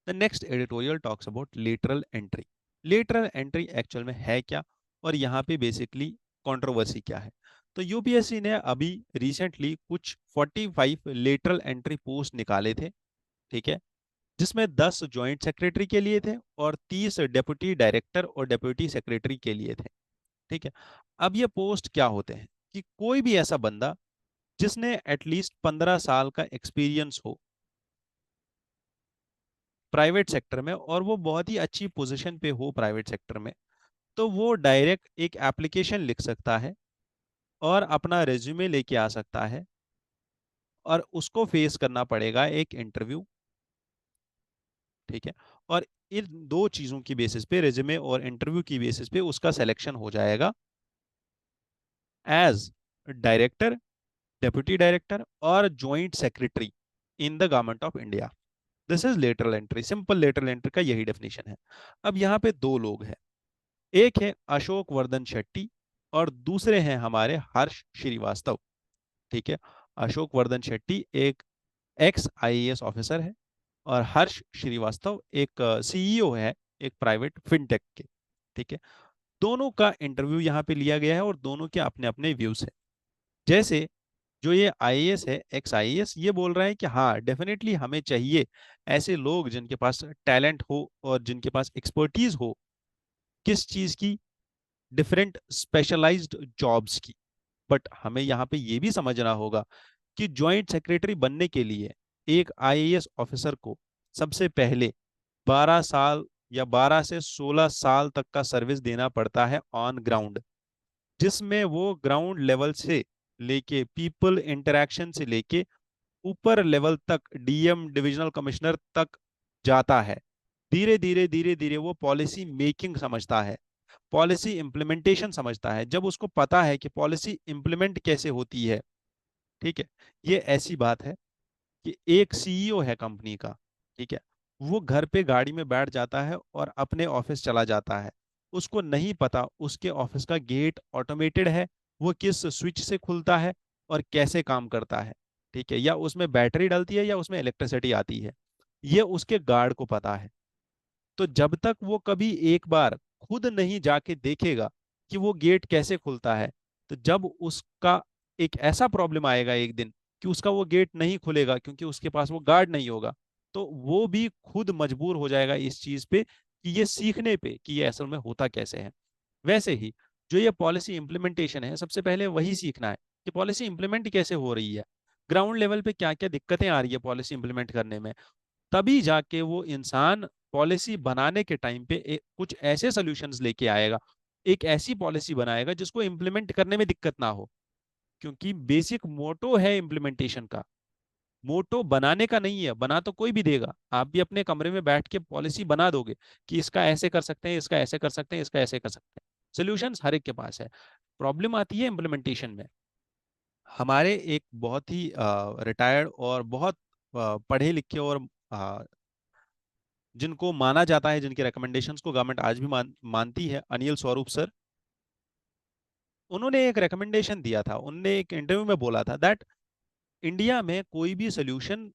the next editorial talks about lateral entry. Lateral entry actual में है क्या, और यहाँ पे बेसिकली कंट्रोवर्सी क्या है। तो यूपीएससी ने अभी रिसेंटली कुछ 45 लेटरल एंट्री पोस्ट निकाले थे। ठीक है, जिसमें 10 जॉइंट सेक्रेटरी के लिए थे और 30 डेप्यूटी डायरेक्टर और डेप्यूटी सेक्रेटरी के लिए थे। ठीक है, अब ये पोस्ट क्या होते हैं कि कोई भी ऐसा बंदा जिसने एटलीस्ट 15 साल का एक्सपीरियंस हो प्राइवेट सेक्टर में, और वो बहुत ही अच्छी पोजीशन पे हो प्राइवेट सेक्टर में, तो वो डायरेक्ट एक एप्लीकेशन लिख सकता है और अपना रेज्यूमे लेके आ सकता है, और उसको फेस करना पड़ेगा एक इंटरव्यू। ठीक है, और इन दो चीजों की बेसिस पे, रेज्यूमे और इंटरव्यू की बेसिस पे, उसका सिलेक्शन हो जाएगा एज डायरेक्टर, डेप्यूटी डायरेक्टर और joint secretary in the government of India. This is lateral entry, simple lateral entry का यही डेफिनेशन है। अब यहाँ पे दो लोग हैं, एक है अशोक वर्धन शेट्टी और दूसरे हैं हमारे हर्ष श्रीवास्तव। ठीक है, अशोक वर्धन शेट्टी एक एक्स आईएएस ऑफिसर है, और हर्ष श्रीवास्तव एक सीईओ है एक प्राइवेट फिनटेक के। ठीक है, दोनों का इंटरव्यू यहाँ पे लिया गया है और दोनों के अपने अपने व्यूज हैं। जैसे जो ये आईएएस है, एक्स आईएएस, ये बोल रहा है कि हाँ डेफिनेटली हमें चाहिए ऐसे लोग जिनके पास टैलेंट हो और जिनके पास एक्सपर्टीज हो, किस चीज की, डिफरेंट स्पेशलाइज्ड जॉब्स की। बट हमें यहाँ पे ये भी समझना होगा कि जॉइंट सेक्रेटरी बनने के लिए एक आईएएस ऑफिसर को सबसे पहले 12 साल या 12 से 16 साल तक का सर्विस देना पड़ता है ऑन ग्राउंड, जिसमें वो ग्राउंड लेवल से लेके पीपल इंटरेक्शन से लेके ऊपर लेवल तक डीएम डिविजनल कमिश्नर तक जाता है। धीरे धीरे धीरे धीरे वो पॉलिसी मेकिंग समझता है, पॉलिसी इंप्लीमेंटेशन समझता है, जब उसको पता है कि पॉलिसी इंप्लीमेंट कैसे होती है। ठीक है, ये ऐसी बात है कि एक सीईओ है कंपनी का, ठीक है, वो घर पे गाड़ी में बैठ जाता है और अपने ऑफिस चला जाता है, उसको नहीं पता उसके ऑफिस का गेट ऑटोमेटेड है, वो किस स्विच से खुलता है और कैसे काम करता है। ठीक है, या उसमें बैटरी डलती है या उसमें इलेक्ट्रिसिटी आती है, ये उसके गार्ड को पता है। तो जब तक वो कभी एक बार खुद नहीं जाके देखेगा कि वो गेट कैसे खुलता है, तो जब उसका एक ऐसा प्रॉब्लम आएगा एक दिन कि उसका वो गेट नहीं खुलेगा क्योंकि उसके पास वो गार्ड नहीं होगा, तो वो भी खुद मजबूर हो जाएगा इस चीज पे कि ये सीखने पे कि ये असल में होता कैसे है। वैसे ही जो ये पॉलिसी इंप्लीमेंटेशन है, सबसे पहले वही सीखना है कि पॉलिसी इंप्लीमेंट कैसे हो रही है, ग्राउंड लेवल पे क्या क्या दिक्कतें आ रही है पॉलिसी इंप्लीमेंट करने में। तभी जाके वो इंसान पॉलिसी बनाने के टाइम पे कुछ ऐसे सॉल्यूशंस लेके आएगा, एक ऐसी पॉलिसी बनाएगा जिसको इम्प्लीमेंट करने में दिक्कत ना हो। क्योंकि बेसिक मोटो है इम्प्लीमेंटेशन का, मोटो बनाने का नहीं है। बना तो कोई भी देगा, आप भी अपने कमरे में बैठ के पॉलिसी बना दोगे कि इसका ऐसे कर सकते हैं, इसका ऐसे कर सकते हैं, इसका ऐसे कर सकते हैं। सोल्यूशंस हर एक के पास है, प्रॉब्लम आती है इम्प्लीमेंटेशन में। हमारे एक बहुत ही रिटायर्ड और बहुत पढ़े लिखे और जिनको माना जाता है, जिनके रिकमेंडेशंस को गवर्नमेंट आज भी मानती है, अनिल स्वरूप सर, उन्होंने एक रिकमेंडेशन दिया था। उन्होंने एक इंटरव्यू में बोला था दैट इंडिया में कोई भी सोल्यूशन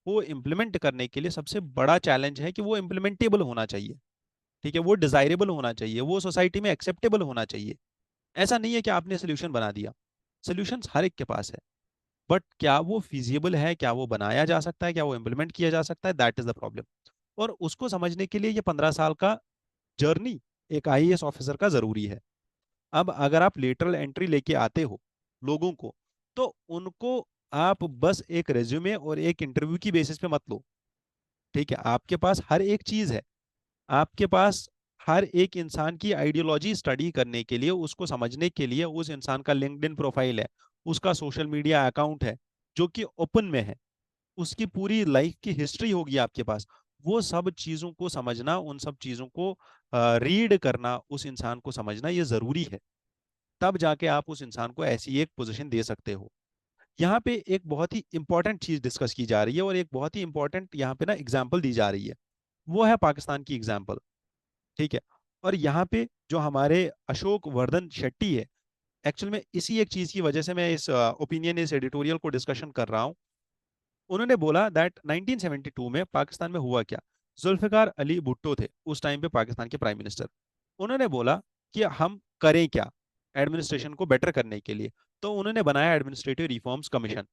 को इम्प्लीमेंट करने के लिए सबसे बड़ा चैलेंज है कि वो इम्प्लीमेंटेबल होना चाहिए। ठीक है, वो डिजायरेबल होना चाहिए, वो सोसाइटी में एक्सेप्टेबल होना चाहिए। ऐसा नहीं है कि आपने सोल्यूशन बना दिया, सोल्यूशन हर एक के पास है, बट क्या वो फिजिबल है, क्या वो बनाया जा सकता है, क्या वो इम्प्लीमेंट किया जा सकता है, दैट इज द प्रॉब्लम। और उसको समझने के लिए ये 15 साल का जर्नी एक आईएएस ऑफिसर का जरूरी है। अब अगर आप लेटरल एंट्री लेके आते हो लोगों को, तो उनको आप बस एक रेज्यूमे और एक इंटरव्यू की बेसिस पे मत लो। ठीक है, आपके पास हर एक चीज है, आपके पास हर एक इंसान की आइडियोलॉजी स्टडी करने के लिए, उसको समझने के लिए, उस इंसान का लिंक्डइन प्रोफाइल है, उसका सोशल मीडिया अकाउंट है जो कि ओपन में है, उसकी पूरी लाइफ की हिस्ट्री होगी आपके पास, वो सब चीजों को समझना, उन सब चीजों को रीड करना, उस इंसान को समझना ये जरूरी है। तब जाके आप उस इंसान को ऐसी एक पोजीशन दे सकते हो। यहाँ पे एक बहुत ही इंपॉर्टेंट चीज डिस्कस की जा रही है और एक बहुत ही इंपॉर्टेंट यहाँ पे ना एग्जाम्पल दी जा रही है, वो है पाकिस्तान की एग्जाम्पल। ठीक है। और यहाँ पे जो हमारे अशोक वर्धन शेट्टी है, एक्चुअल में इसी एक चीज की वजह से मैं इस ओपिनियन, इस एडिटोरियल को डिस्कशन कर रहा हूँ। उन्होंने बोला दैट 1972 में पाकिस्तान में हुआ क्या। जुल्फिकार अली भुट्टो थे उस टाइम पे पाकिस्तान के प्राइम मिनिस्टर। उन्होंने बोला कि हम करें क्या एडमिनिस्ट्रेशन को बेटर करने के लिए। तो उन्होंने बनाया एडमिनिस्ट्रेटिव रिफॉर्म्स कमीशन।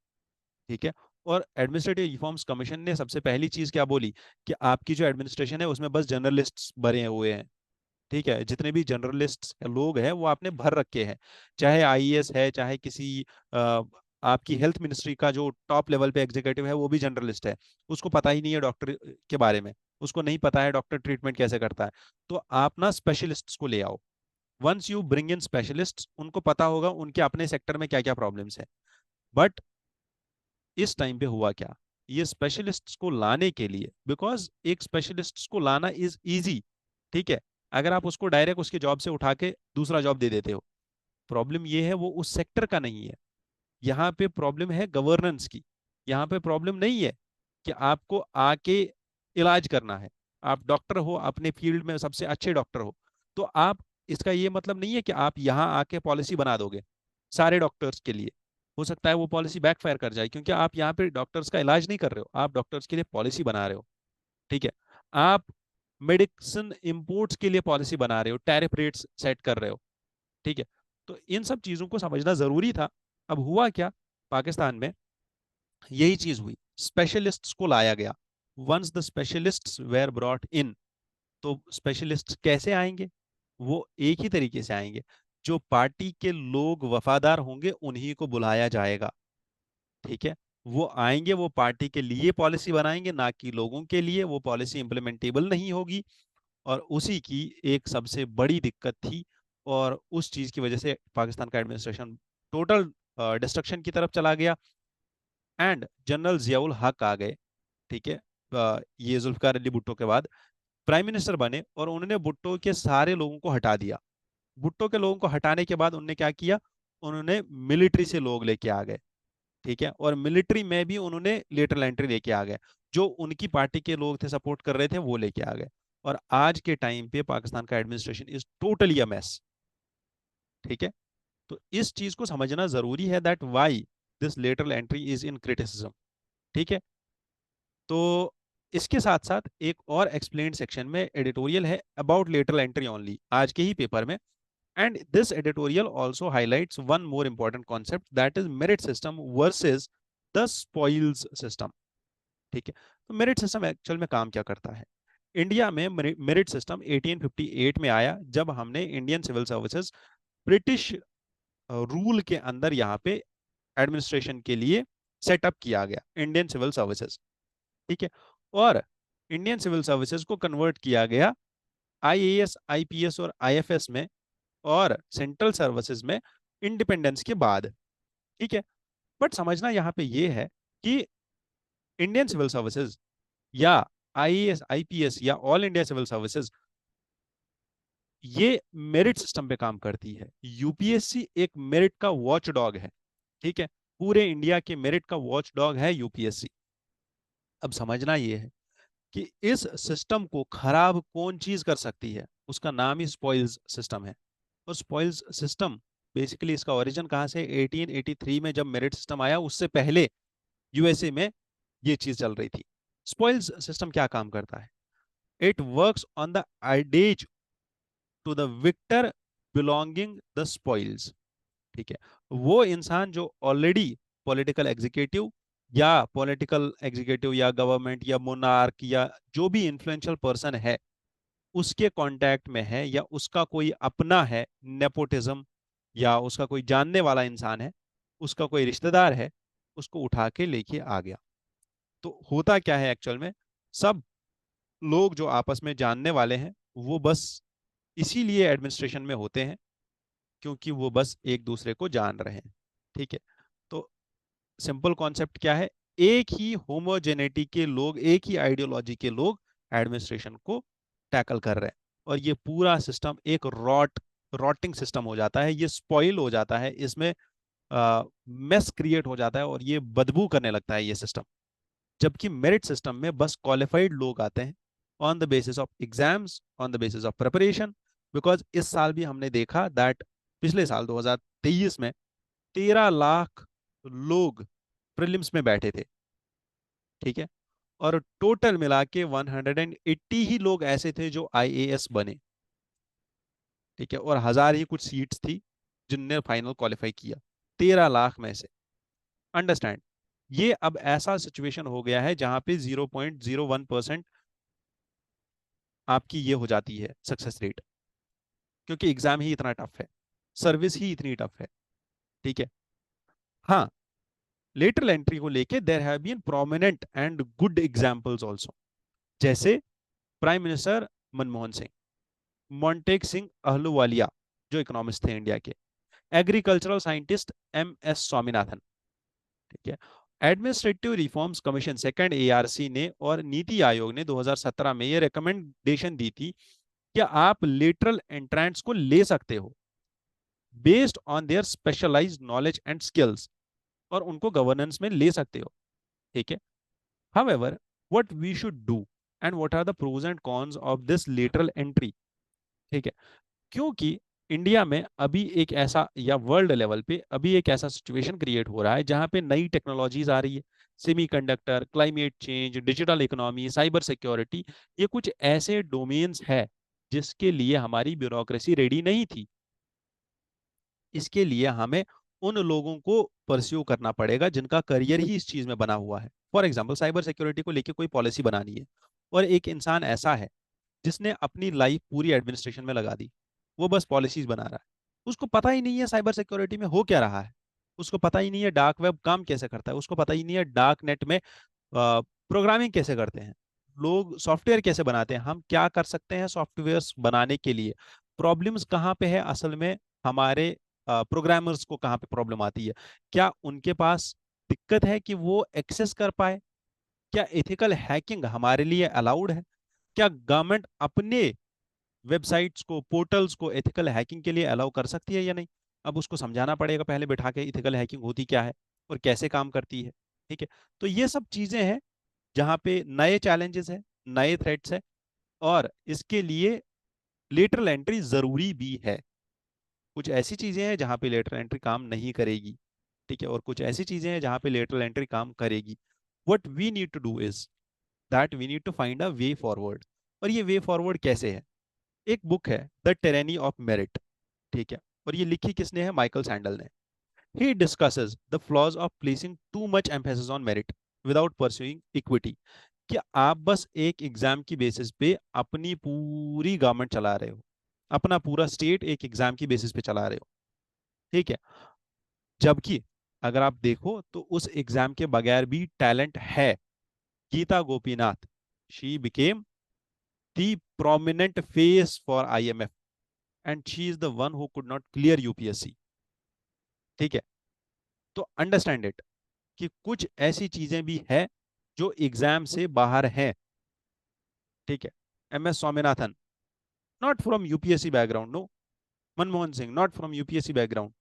ठीक है। और एडमिनिस्ट्रेटिव रिफॉर्म्स कमीशन ने सबसे पहली चीज क्या बोली कि आपकी जो एडमिनिस्ट्रेशन है उसमें बस जर्नलिस्ट भरे हुए हैं। ठीक है, जितने भी जर्नलिस्ट लोग हैं वो आपने भर रखे हैं, चाहे आईएएस है, चाहे किसी आपकी हेल्थ मिनिस्ट्री का जो टॉप लेवल पे एग्जीक्यूटिव है वो भी जर्नलिस्ट है। उसको पता ही नहीं है डॉक्टर के बारे में, उसको नहीं पता है डॉक्टर ट्रीटमेंट कैसे करता है। तो आप ना स्पेशलिस्ट्स को ले आओ। Once you bring in specialists, उनको पता होगा उनके अपने सेक्टर में क्या क्या प्रॉब्लम्स है। बट इस टाइम पे हुआ क्या, ये स्पेशलिस्ट्स को लाने के लिए, बिकॉज एक स्पेशलिस्ट्स को लाना इज इजी। ठीक है। अगर आप उसको डायरेक्ट उसके जॉब से उठा के दूसरा जॉब दे देते हो, प्रॉब्लम ये है वो उस सेक्टर का नहीं है। यहाँ पे प्रॉब्लम है गवर्नेंस की। यहाँ पे प्रॉब्लम नहीं है कि आपको आके इलाज करना है, आप डॉक्टर हो, अपने फील्ड में सबसे अच्छे डॉक्टर हो, तो आप, इसका ये मतलब नहीं है कि आप यहाँ आके पॉलिसी बना दोगे सारे डॉक्टर्स के लिए। हो सकता है वो पॉलिसी बैकफायर कर जाए, क्योंकि आप यहाँ पे डॉक्टर्स का इलाज नहीं कर रहे हो, आप डॉक्टर्स के लिए पॉलिसी बना रहे हो। ठीक है। आप मेडिसिन इंपोर्ट्स के लिए पॉलिसी बना रहे हो, टैरिफ रेट्स सेट कर रहे हो। ठीक है। तो इन सब चीजों को समझना जरूरी था। अब हुआ क्या, पाकिस्तान में यही चीज हुई, स्पेशलिस्ट्स को लाया गया। Once the specialists were brought in, तो स्पेशलिस्ट कैसे आएंगे, वो एक ही तरीके से आएंगे, जो पार्टी के लोग वफादार होंगे उन्हीं को बुलाया जाएगा। ठीक है। वो आएंगे, वो पार्टी के लिए पॉलिसी बनाएंगे, ना कि लोगों के लिए। वो पॉलिसी इंप्लीमेंटेबल नहीं होगी। और उसी की एक सबसे बड़ी दिक्कत थी, और उस चीज की वजह से पाकिस्तान का एडमिनिस्ट्रेशन टोटल डिस्ट्रक्शन की तरफ चला गया। एंड जनरल जियाउल हक आ गए। ठीक है। ये जुल्फकार अली भुट्टो के बाद प्राइम मिनिस्टर बने, और उन्होंने भुट्टो के सारे लोगों को हटा दिया। भुट्टो के लोगों को हटाने के बाद उन्होंने क्या किया, उन्होंने मिलिट्री से लोग लेके आ गए। ठीक है। और मिलिट्री में भी उन्होंने लेटरल एंट्री लेके आ गए, जो उनकी पार्टी के लोग थे सपोर्ट कर रहे थे वो लेके आ गए। और आज के टाइम पे पाकिस्तान का administration is totally a mess. ठीक है। तो इस चीज को समझना जरूरी है that why this lateral entry is in criticism. ठीक है। तो इसके साथ साथ एक और एक्सप्लेन्ड सेक्शन में एडिटोरियल है अबाउट लेटरल एंट्री ओनली, आज के ही पेपर में। And this editorial also highlights one more important concept, that is merit system versus the spoils system. ठीक है। तो मेरिट सिस्टम एक्चुअल में काम क्या करता है। इंडिया में मेरिट सिस्टम 1858 में आया, जब हमने Indian civil services British rule के अंदर यहाँ पे एडमिनिस्ट्रेशन के लिए सेटअप किया गया, इंडियन सिविल सर्विसेज। ठीक है। और इंडियन सिविल सर्विसेज को कन्वर्ट किया गया आईएएस, आईपीएस और आईएफएस में, और सेंट्रल सर्विसेज में इंडिपेंडेंस के बाद। ठीक है। बट समझना यहाँ पे ये है कि इंडियन सिविल सर्विसेज या आईएएस, आईपीएस या ऑल इंडिया सिविल सर्विसेज, ये मेरिट सिस्टम पे काम करती है। यूपीएससी एक मेरिट का वॉच डॉग है। ठीक है। पूरे इंडिया के मेरिट का वॉच डॉग है यूपीएससी। अब समझना ये है कि इस सिस्टम को खराब कौन चीज कर सकती है, उसका नाम ही स्पॉइल्स सिस्टम है। और स्पॉइल्स सिस्टम बेसिकली, इसका ओरिजिन कहाँ से, 1883 में जब मेरिट सिस्टम आया, उससे पहले यूएसए में ये चीज चल रही थी। स्पॉइल्स सिस्टम क्या काम करता है, it works on the ideas to the victor belonging the spoils. ठीक है। वो इंसान जो ऑलरेडी पॉलिटिकल एग्जीक्यूटिव या गवर्नमेंट या मोनार्क या जो भी इन्फ्लुएंशियल पर्सन है, उसके कांटेक्ट में है, या उसका कोई अपना है, नेपोटिज्म, या उसका कोई जानने वाला इंसान है, उसका कोई रिश्तेदार है, उसको उठा के लेके आ गया। तो होता क्या है एक्चुअल में, सब लोग जो आपस में जानने वाले हैं वो बस इसीलिए एडमिनिस्ट्रेशन में होते हैं, क्योंकि वो बस एक दूसरे को जान रहे हैं। ठीक है, तो सिंपल कॉन्सेप्ट क्या है, एक ही होमोजेनिटी के लोग, एक ही आइडियोलॉजी के लोग एडमिनिस्ट्रेशन को टैकल कर रहे हैं, और ये पूरा सिस्टम एक रॉटिंग सिस्टम हो जाता है, ये स्पॉइल हो जाता है, इसमें मेस क्रिएट हो जाता है और ये बदबू करने लगता है ये सिस्टम। जबकि मेरिट सिस्टम में बस क्वालिफाइड लोग आते हैं on the basis of exams, on the basis of preparation. Because इस साल भी हमने देखा दैट पिछले साल 2023 में 13 लाख लोग प्रीलिम्स में बैठे थे। ठीक है, और टोटल मिला के 180 ही लोग ऐसे थे जो आईएएस बने। ठीक है, और 1000 ही कुछ सीट्स थी जिनने फाइनल क्वालिफाई किया 13 लाख में से। अंडरस्टैंड, ये अब ऐसा सिचुएशन हो गया है जहां पे 0.01% आपकी ये हो जाती है सक्सेस रेट, क्योंकि एग्जाम ही इतना टफ है, सर्विस ही इतनी टफ है। ठीक है, हाँ, लेटरल एंट्री को लेके there have been prominent and good examples also, जैसे प्राइम मिनिस्टर मनमोहन सिंह, मोंटेक सिंह अहलूवालिया जो इकोनॉमिस्ट थे इंडिया के, एग्रीकल्चरल साइंटिस्ट एमएस स्वामीनाथन। ठीक है, administrative reforms commission second ARC ने और नीति आयोग ने 2017 में ये रिकमेंडेशन दी थी कि आप लेटरल एंट्रेंस को ले सकते हो based on their specialised knowledge and skills, और उनको गवर्नेंस में ले सकते हो। ठीक है, however what we should do and what are the pros and cons of this lateral entry. ठीक है, क्योंकि इंडिया में अभी एक ऐसा, या वर्ल्ड लेवल पे अभी एक ऐसा सिचुएशन क्रिएट हो रहा है जहां पे नई टेक्नोलॉजीज आ रही है, semiconductor, climate change, digital economy, cyber security, ये कुछ ऐसे डोमेन्स है जिसके लिए हमारी ब्यूरोक्रेसी रेडी नहीं थी। इसके लिए हमें उन लोगों को परस्यू करना पड़ेगा जिनका करियर ही इस चीज में बना हुआ है। फॉर एग्जाम्पल, साइबर सिक्योरिटी को लेकर कोई पॉलिसी बनानी है, और एक इंसान ऐसा है जिसने अपनी लाइफ पूरी एडमिनिस्ट्रेशन में लगा दी, वो बस पॉलिसीज बना रहा है, उसको पता ही नहीं है साइबर सिक्योरिटी में हो क्या रहा है, उसको पता ही नहीं है डार्क वेब काम कैसे करता है, उसको पता ही नहीं है डार्क नेट में प्रोग्रामिंग कैसे करते हैं, लोग सॉफ्टवेयर कैसे बनाते हैं, हम क्या कर सकते हैं सॉफ्टवेयर्स बनाने के लिए, प्रॉब्लम्स कहाँ पे है असल में, हमारे प्रोग्रामर्स को कहाँ पे प्रॉब्लम आती है, क्या उनके पास दिक्कत है कि वो एक्सेस कर पाए, क्या एथिकल हैकिंग हमारे लिए अलाउड है, क्या गवर्नमेंट अपने वेबसाइट्स को, पोर्टल्स को एथिकल हैकिंग के लिए अलाउ कर सकती है या नहीं। अब उसको समझाना पड़ेगा पहले बिठा के एथिकल हैकिंग होती क्या है और कैसे काम करती है। ठीक है, तो ये सब चीजें हैं जहाँ पे नए चैलेंजेस हैं, नए थ्रेट्स हैं, और इसके लिए लेटरल एंट्री जरूरी भी है। कुछ ऐसी चीजें हैं जहाँ पे लेटरल एंट्री काम नहीं करेगी। ठीक है, और कुछ ऐसी चीजें हैं जहाँ पे लेटरल एंट्री काम करेगी। What we need to do is that we need to find a way forward. और ये वे फॉरवर्ड कैसे है, एक बुक है द टेरेनी ऑफ मेरिट। ठीक है, और ये लिखी किसने है, माइकल सैंडल ने। He discusses the flaws of placing too much emphasis on merit without pursuing equity. कि आप बस एक एग्जाम की बेसिस पे अपनी पूरी गवर्नमेंट चला रहे हो, अपना पूरा स्टेट एक एग्जाम की बेसिस पे चला रहे हो। ठीक है, जबकि अगर आप देखो तो उस एग्जाम के बगैर भी टैलेंट है। Gita Gopinath, she became the prominent face for IMF and she is the one who could not clear UPSC. ठीक है, तो अंडरस्टैंड इट कि कुछ ऐसी चीजें भी है जो एग्जाम से बाहर है। ठीक है, M S Swaminathan, not from UPSC background, no. Manmohan Singh, not from UPSC background.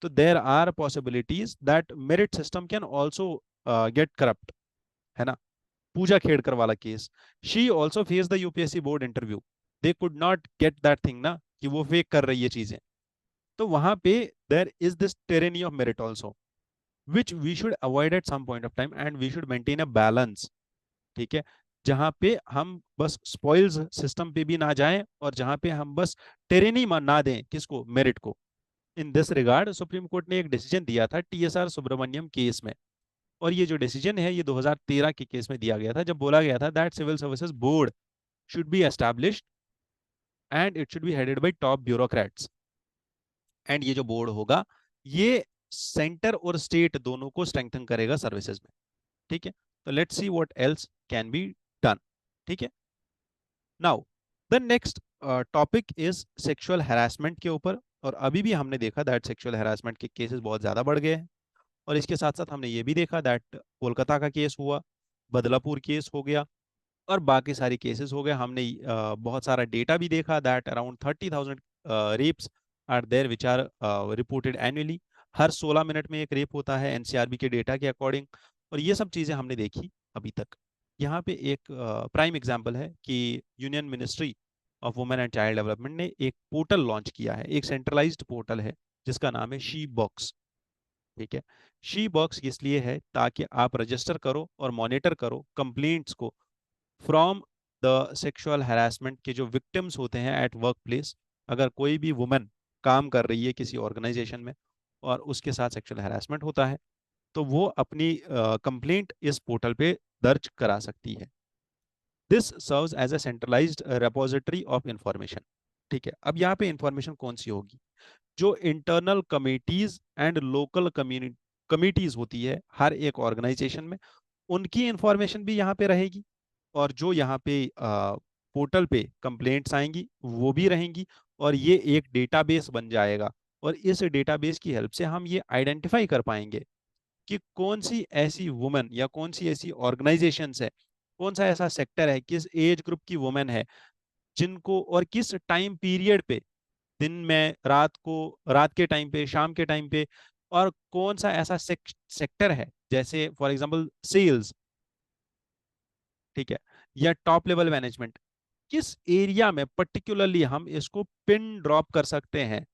तो there are possibilities that merit system can also get corrupt, है ना। पूजा खेड़कर वाला case, she also face the UPSC board interview, they could not get that thing ना कि वो fake कर रही है चीजें। तो वहां पे there is this tyranny of merit also which we should avoid at some point of time and we should maintain a balance. ठीक है, जहां पे हम बस स्पॉइल्स सिस्टम पे भी ना जाएं, और जहां पे हम बस टेरेनी ना दें किसको, मेरिट को। In this regard supreme court ने एक डिसीजन दिया था टीएसआर सुब्रमण्यम केस में, और ये जो डिसीजन है ये 2013 के केस में दिया गया था, जब बोला गया था that civil services board should be established and it should be headed by top bureaucrats. And ये जो बोर्ड होगा ये सेंटर और स्टेट दोनों को स्ट्रेंथन करेगा सर्विसेज में। ठीक है, तो let's see what else can be done. ठीक है, now the next topic is sexual harassment के ऊपर। और अभी भी हमने देखा दैट सेक्सुअल हैरासमेंट के केसेस बहुत ज़्यादा बढ़ गए हैं। और इसके साथ साथ हमने ये भी देखा दैट कोलकाता का केस हुआ, बदलापुर केस हो गया, और बाकी सारी केसेस हो गए। हमने बहुत सारा डेटा भी देखा that around 30,000 rapes are there which are reported annually. हर 16 मिनट में एक रेप होता है एनसीआरबी के डेटा के अकॉर्डिंग। और ये सब चीज़ें हमने देखी अभी तक। यहाँ पे एक प्राइम एग्जांपल है कि union ministry of women and child development ने एक पोर्टल लॉन्च किया है, एक सेंट्रलाइज्ड पोर्टल है जिसका नाम है शी बॉक्स। ठीक है, शी बॉक्स इसलिए है ताकि आप रजिस्टर करो और मॉनिटर करो कंप्लेंट्स को फ्रॉम द सेक्सुअल हैरासमेंट के जो विक्टिम्स होते हैं एट वर्क प्लेस। अगर कोई भी वुमेन काम कर रही है किसी ऑर्गेनाइजेशन में और उसके साथ सेक्सुअल हैरासमेंट होता है, तो वो अपनी कंप्लेंट इस पोर्टल पे दर्ज करा सकती है। This serves as a centralised repository of information. ठीक है, अब यहाँ पे इंफॉर्मेशन कौन सी होगी? जो internal committees and local committees होती है हर एक ऑर्गेनाइजेशन में, उनकी इंफॉर्मेशन भी यहाँ पे रहेगी। और जो यहाँ पे पोर्टल पे कंप्लेंट्स आएंगी वो भी रहेंगी। और ये एक डेटाबेस बन जाएगा। और इस डेटाबेस की हेल्प से हम ये आइडेंटिफाई कर पाएंगे कि कौन सी ऐसी वुमेन या कौन सी ऐसी ऑर्गेनाइजेशंस है, कौन सा ऐसा सेक्टर है, किस एज ग्रुप की वुमेन है जिनको, और किस टाइम पीरियड पे, दिन में, रात को, रात के टाइम पे, शाम के टाइम पे, और कौन सा ऐसा सेक्टर है जैसे फॉर एग्जांपल सेल्स, ठीक है, या टॉप लेवल मैनेजमेंट, किस एरिया में पर्टिकुलरली हम इसको पिन ड्रॉप कर सकते हैं।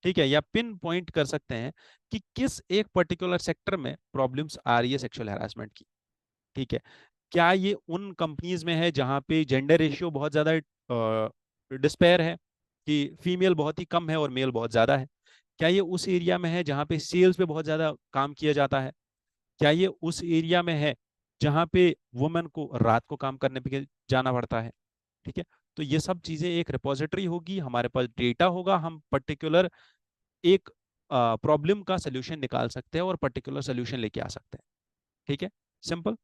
ठीक है, या पिन पॉइंट कर सकते हैं कि किस एक पर्टिकुलर सेक्टर में प्रॉब्लम्स आ रही है सेक्सुअल हैरासमेंट की। ठीक है, क्या ये उन कंपनीज में है जहां पे जेंडर रेशियो बहुत ज्यादा डिस्पेयर है, कि फीमेल बहुत ही कम है और मेल बहुत ज्यादा है? क्या ये उस एरिया में है जहां पे सेल्स पे बहुत ज्यादा काम किया जाता है? क्या ये उस एरिया में है जहां पे वुमेन को रात को काम करने पे जाना पड़ता है? ठीक है, तो ये सब चीजें एक रिपोजिटरी होगी, हमारे पास डेटा होगा, हम पर्टिकुलर एक प्रॉब्लम का सोल्यूशन निकाल सकते हैं और पर्टिकुलर सोल्यूशन लेके आ सकते हैं। ठीक है, सिंपल।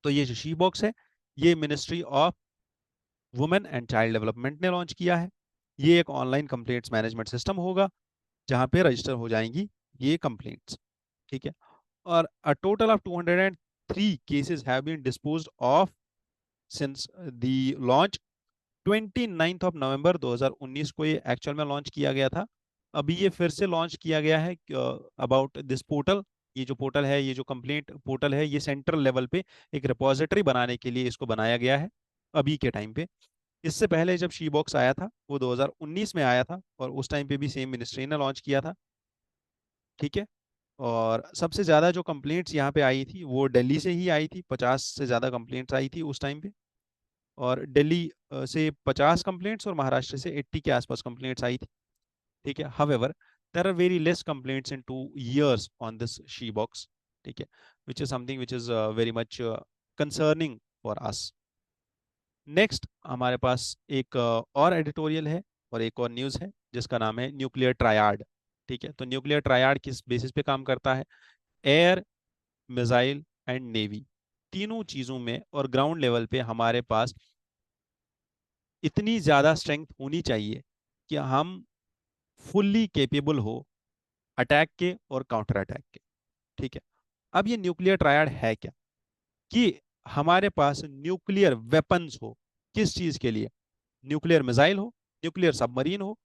तो ये जो शी बॉक्स है, ये ministry of women and child development ने लॉन्च किया है। ये एक ऑनलाइन कंप्लेंट्स मैनेजमेंट सिस्टम होगा जहां पे रजिस्टर हो जाएंगी ये कंप्लेंट्स। ठीक है, और a total of 203 cases have been disposed of since the launch. 29 of November 2019 को ये एक्चुअल में लॉन्च किया गया था। अभी ये फिर से लॉन्च किया गया है अबाउट दिस पोर्टल। ये जो पोर्टल है, ये जो कंप्लेंट पोर्टल है, ये सेंट्रल लेवल पे एक रिपोजिटरी बनाने के लिए इसको बनाया गया है अभी के टाइम पे। इससे पहले जब शी बॉक्स आया था वो 2019 में आया था, और उस टाइम पे भी सेम मिनिस्ट्री ने लॉन्च किया था। ठीक है, और सबसे ज़्यादा जो कंप्लेंट्स यहाँ पे आई थी वो दिल्ली से ही आई थी, 50 से ज़्यादा कंप्लेंट्स आई थी उस टाइम पे। और दिल्ली से 50 कंप्लेंट्स और महाराष्ट्र से 80 के आसपास कंप्लेंट्स आई थी। ठीक है, however there are very less complaints in 2 years on this she box. ठीक है, which is something which is very much concerning for us. Next हमारे पास एक और एडिटोरियल है और एक और न्यूज़ है जिसका नाम है न्यूक्लियर ट्रायड। ठीक है, तो न्यूक्लियर ट्रायड किस बेसिस पे काम करता है? एयर, मिसाइल एंड नेवी, तीनों चीज़ों में और ग्राउंड लेवल पे हमारे पास इतनी ज़्यादा स्ट्रेंथ होनी चाहिए कि हम फुल्ली कैपेबल हो अटैक के और काउंटर अटैक के। ठीक है, अब ये न्यूक्लियर ट्रायड है क्या? कि हमारे पास न्यूक्लियर वेपन्स हो। किस चीज़ के लिए? न्यूक्लियर मिसाइल हो, न्यूक्लियर सबमरीन हो,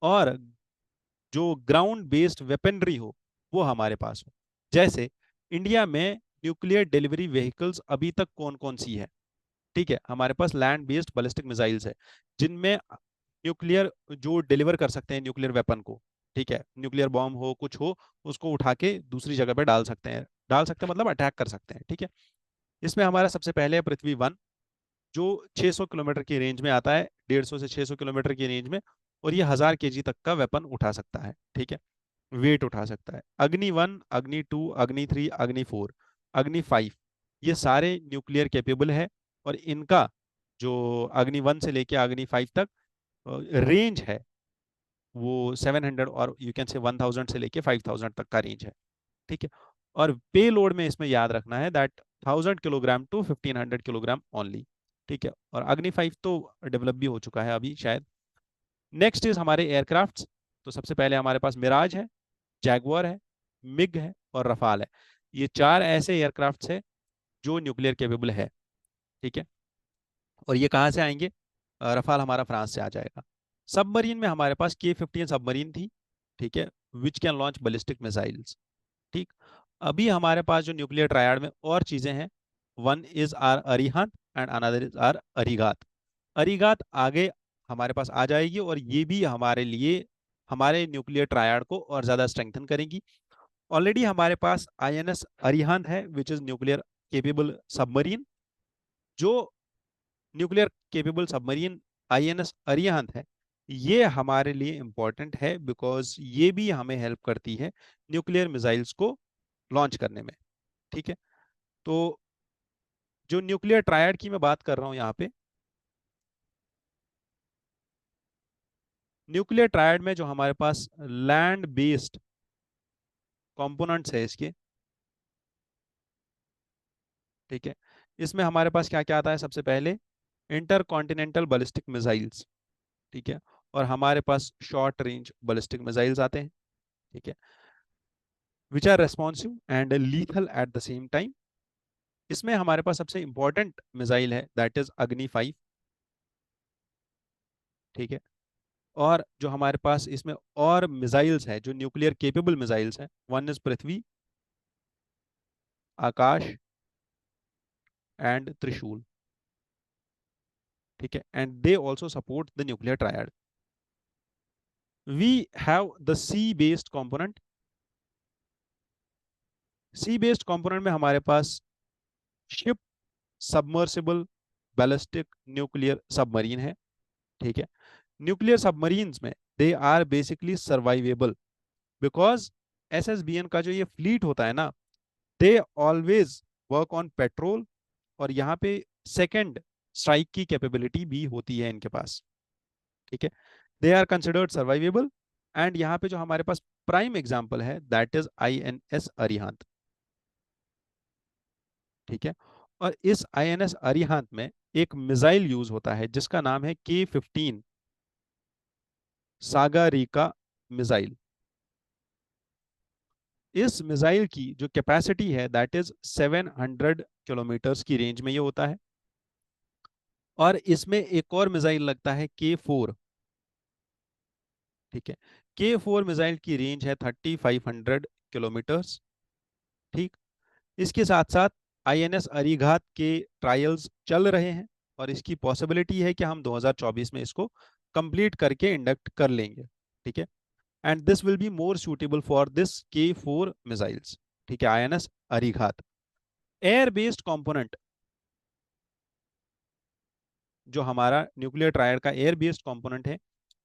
और जो ग्राउंड बेस्ड वेपनरी हो वो हमारे पास हो। जैसे इंडिया में न्यूक्लियर डिलीवरी व्हीकल्स अभी तक कौन कौन सी है? ठीक है, हमारे पास लैंड बेस्ड बैलिस्टिक मिसाइल्स है जिनमें न्यूक्लियर जो डिलीवर कर सकते हैं न्यूक्लियर वेपन को। ठीक है, न्यूक्लियर बॉम्ब हो, कुछ हो, उसको उठा के दूसरी जगह पे डाल सकते हैं। डाल सकते हैं मतलब अटैक कर सकते हैं। ठीक है, इसमें हमारा सबसे पहले है पृथ्वी वन, जो 600 किलोमीटर की रेंज में आता है, 150 से 600 किलोमीटर की रेंज में। और ये 1000 kg तक का वेपन उठा सकता है। ठीक है, वेट उठा सकता है। अग्नि वन, अग्नि टू, अग्नि थ्री, अग्नि फोर, अग्नि फाइव, ये सारे न्यूक्लियर कैपेबल है। और इनका जो अग्नि वन से लेके अग्नि फाइव तक रेंज है वो 700, और यू कैन से 1000 से लेके 5000 तक का रेंज है। ठीक है, और पे लोड में इसमें याद रखना है that 1000 kilogram to 1500 kilogram only. ठीक है, और अग्नि 5 तो डेवलप भी हो चुका है अभी शायद। नेक्स्ट इज हमारे एयरक्राफ्ट्स। तो सबसे पहले हमारे पास मिराज है, जैगुआर है, मिग है और रफाल है। ये चार ऐसे एयरक्राफ्ट्स है जो न्यूक्लियर केपेबल है। ठीक है, और ये कहाँ से आएंगे? रफाल हमारा फ्रांस से आ जाएगा। सबमरीन में हमारे पास K-15 सबमरीन थी, ठीक है, which can launch ballistic missiles. ठीक, अभी हमारे पास जो न्यूक्लियर ट्रायड में और चीजें हैं, one is R Arihant and another is R Arighat. Arighat आगे हमारे पास आ जाएगी और ये भी हमारे लिए हमारे न्यूक्लियर ट्रायड को और ज्यादा स्ट्रेंथन करेगी। ऑलरेडी हमारे पास INS अरिहंत है which is nuclear capable submarine. जो nuclear capable submarine INS Arihant है, ये हमारे लिए इंपॉर्टेंट है बिकॉज ये भी हमें हेल्प करती है न्यूक्लियर मिसाइल्स को लॉन्च करने में। ठीक है, तो जो न्यूक्लियर ट्रायड की मैं बात कर रहा हूं यहाँ पे, न्यूक्लियर ट्रायड में जो हमारे पास लैंड बेस्ड कंपोनेंट्स है इसके, ठीक है, इसमें हमारे पास क्या क्या आता है? सबसे पहले इंटर कॉन्टिनेंटल बैलिस्टिक मिसाइल्स, ठीक है, और हमारे पास शॉर्ट रेंज बैलिस्टिक मिसाइल्स आते हैं, ठीक है, which are responsive and lethal at the same time. इसमें हमारे पास सबसे इंपॉर्टेंट मिसाइल है दैट इज अग्नि 5। ठीक है, और जो हमारे पास इसमें और मिसाइल्स हैं जो न्यूक्लियर केपेबल मिसाइल्स हैं, one is Prithvi, Akash and Trishul. ठीक है, and they also support the nuclear triad. We have the sea based component. Sea based component में हमारे पास ship submersible ballistic nuclear submarine है। ठीक है, न्यूक्लियर सबमरीन्स में they are basically survivable because SSBN का जो ये फ्लीट होता है ना, they always work on patrol, और यहाँ पे सेकेंड स्ट्राइक की कैपेबिलिटी भी होती है इनके पास। ठीक है, they are considered survivable. And यहाँ पे जो हमारे पास प्राइम एग्जाम्पल है दैट इज INS अरिहंत। ठीक है, और इस INS अरिहंत में एक मिसाइल यूज होता है जिसका नाम है K-15 सागारिका मिसाइल। इस मिसाइल की जो कैपेसिटी है दैट इज 700 किलोमीटर्स की रेंज में ये होता है। और इसमें एक और मिसाइल लगता है K-4। ठीक है, K-4 मिसाइल की रेंज है 3500 किलोमीटर्स। ठीक, इसके साथ साथ INS अरीघात के ट्रायल्स चल रहे हैं और इसकी पॉसिबिलिटी है कि हम 2024 में इसको कंप्लीट करके इंडक्ट कर लेंगे। ठीक है, and this will be more suitable for this K-4 missiles. ठीक है, INS अरीघात। एयर बेस्ड कंपोनेंट जो हमारा न्यूक्लियर ट्रायड का एयर बेस्ड कंपोनेंट है,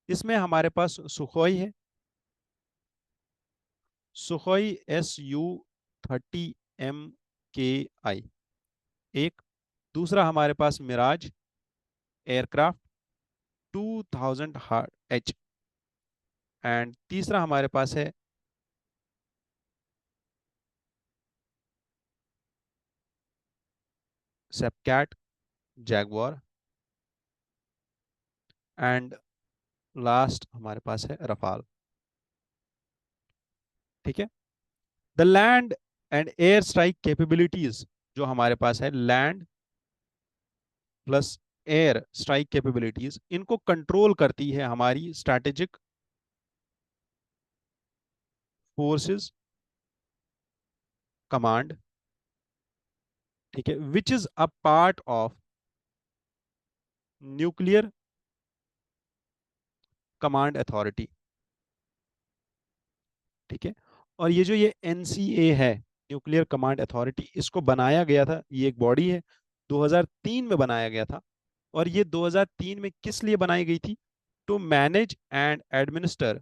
इसमें हमारे पास सुखोई है, सुखोई Su-30MKI एक। दूसरा हमारे पास मिराज एयरक्राफ्ट 2000H। एंड तीसरा हमारे पास है सेपकैट जैगवार। एंड लास्ट हमारे पास है रफाल। ठीक है, the land and air strike capabilities जो हमारे पास है, land plus air strike capabilities, इनको कंट्रोल करती है हमारी स्ट्रैटेजिक फोर्सेस कमांड। ठीक है, which is a part of nuclear command authority. ठीक है, और ये जो ये NCA है, न्यूक्लियर कमांड अथॉरिटी, इसको बनाया गया था, ये एक बॉडी है, 2003 में बनाया गया था। और ये 2003 में किस लिए बनाई गई थी? To manage and administer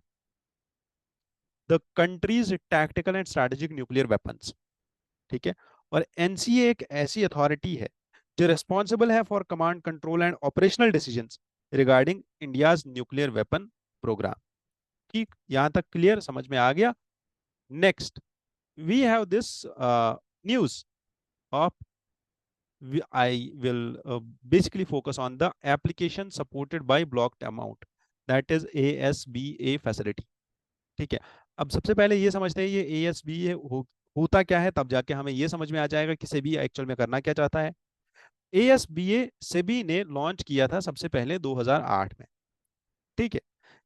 the country's tactical and strategic nuclear weapons. ठीक है, और NCA एक ऐसी अथॉरिटी है जो रिस्पॉन्सिबल है for command control and operational decisions regarding India's nuclear weapon programme. ठीक, यहां तक क्लियर, समझ में आ गया? Next we have this news of I will basically focus on the application supported by blocked amount, that is ASBA facility। ठीक है, अब सबसे पहले ये समझते हैं ये ASBA होता क्या है, तब जाके हमें ये समझ में आ जाएगा कि सेबी एक्चुअल में करना क्या चाहता है। ASBA सेबी ने लॉन्च किया था सबसे पहले 2008 में। ठीक है,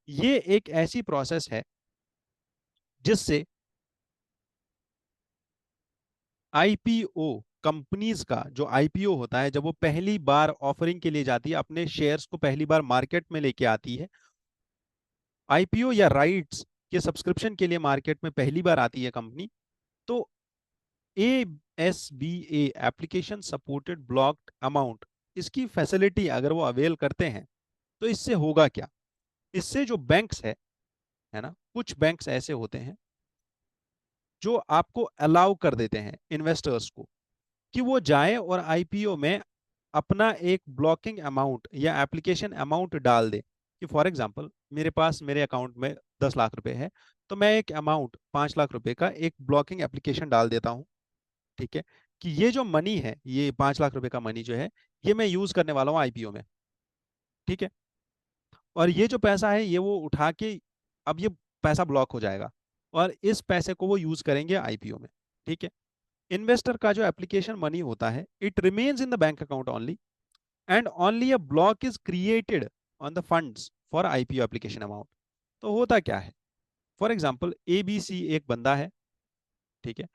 ये एक ऐसी प्रोसेस है जिससे आईपीओ कंपनीज का जो आईपीओ होता है, जब वो पहली बार ऑफरिंग के लिए जाती है, अपने शेयर्स को पहली बार मार्केट में लेके आती है, आईपीओ या राइट्स के सब्सक्रिप्शन के लिए मार्केट में पहली बार आती है कंपनी, तो ASBA application supported blocked amount, इसकी फैसिलिटी अगर वो अवेल करते हैं तो इससे होगा क्या। इससे जो बैंक्स है ना, कुछ बैंक्स ऐसे होते हैं जो आपको अलाउ कर देते हैं इन्वेस्टर्स को कि वो जाए और आईपीओ में अपना एक ब्लॉकिंग अमाउंट या एप्लीकेशन अमाउंट डाल दे। कि फॉर एग्जांपल मेरे पास मेरे अकाउंट में 10 लाख रुपए है, तो मैं एक अमाउंट 5 लाख रुपए का एक ब्लॉकिंग एप्लीकेशन डाल देता हूं। ठीक है, कि ये जो मनी है, ये 5 लाख रुपए का मनी जो है, ये मैं यूज करने वाला हूँ आईपीओ में। ठीक है, और ये जो पैसा है ये वो उठा के, अब ये पैसा ब्लॉक हो जाएगा और इस पैसे को वो यूज करेंगे आईपीओ में। ठीक है, इन्वेस्टर का जो एप्लीकेशन मनी होता है, it remains in the bank account only, and only a block is created on the funds for IPO application amount. तो होता क्या है, फॉर एग्जांपल एबीसी एक बंदा है। ठीक है,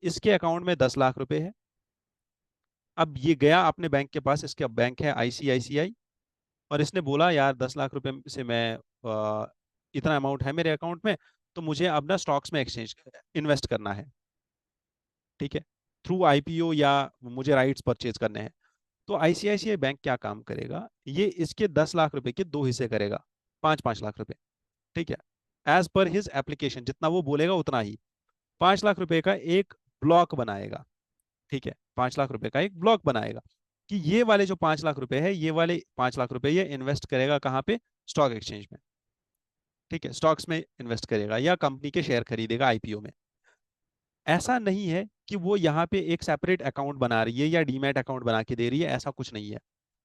इसके अकाउंट में 10 लाख रुपए है। अब ये गया अपने बैंक के पास, इसका बैंक है आईसीआईसीआई, और इसने बोला यार 10 लाख रुपए से मैं इतना अमाउंट है मेरे अकाउंट में, तो मुझे अब ना स्टॉक्स में एक्सचेंज इन्वेस्ट करना है। ठीक है, थ्रू आईपीओ, या मुझे राइट्स परचेज करने हैं। तो आईसीआईसीआई बैंक क्या काम करेगा, ये इसके 10 लाख रुपए के दो हिस्से करेगा, 5-5 लाख रुपए। ठीक है, एज पर हिज एप्लीकेशन, जितना वो बोलेगा उतना ही 5 लाख रुपए का एक ब्लॉक बनाएगा। ठीक है, 5 लाख रुपए का एक ब्लॉक बनाएगा कि ये वाले जो 5 लाख रुपए है, ये वाले 5 लाख रुपए ये इन्वेस्ट करेगा कहाँ पे, स्टॉक एक्सचेंज में। ठीक है, स्टॉक्स में इन्वेस्ट करेगा या कंपनी के शेयर खरीदेगा आईपीओ में। ऐसा नहीं है कि वो यहाँ पे एक सेपरेट अकाउंट बना रही है या डीमैट अकाउंट बना के दे रही है, ऐसा कुछ नहीं है।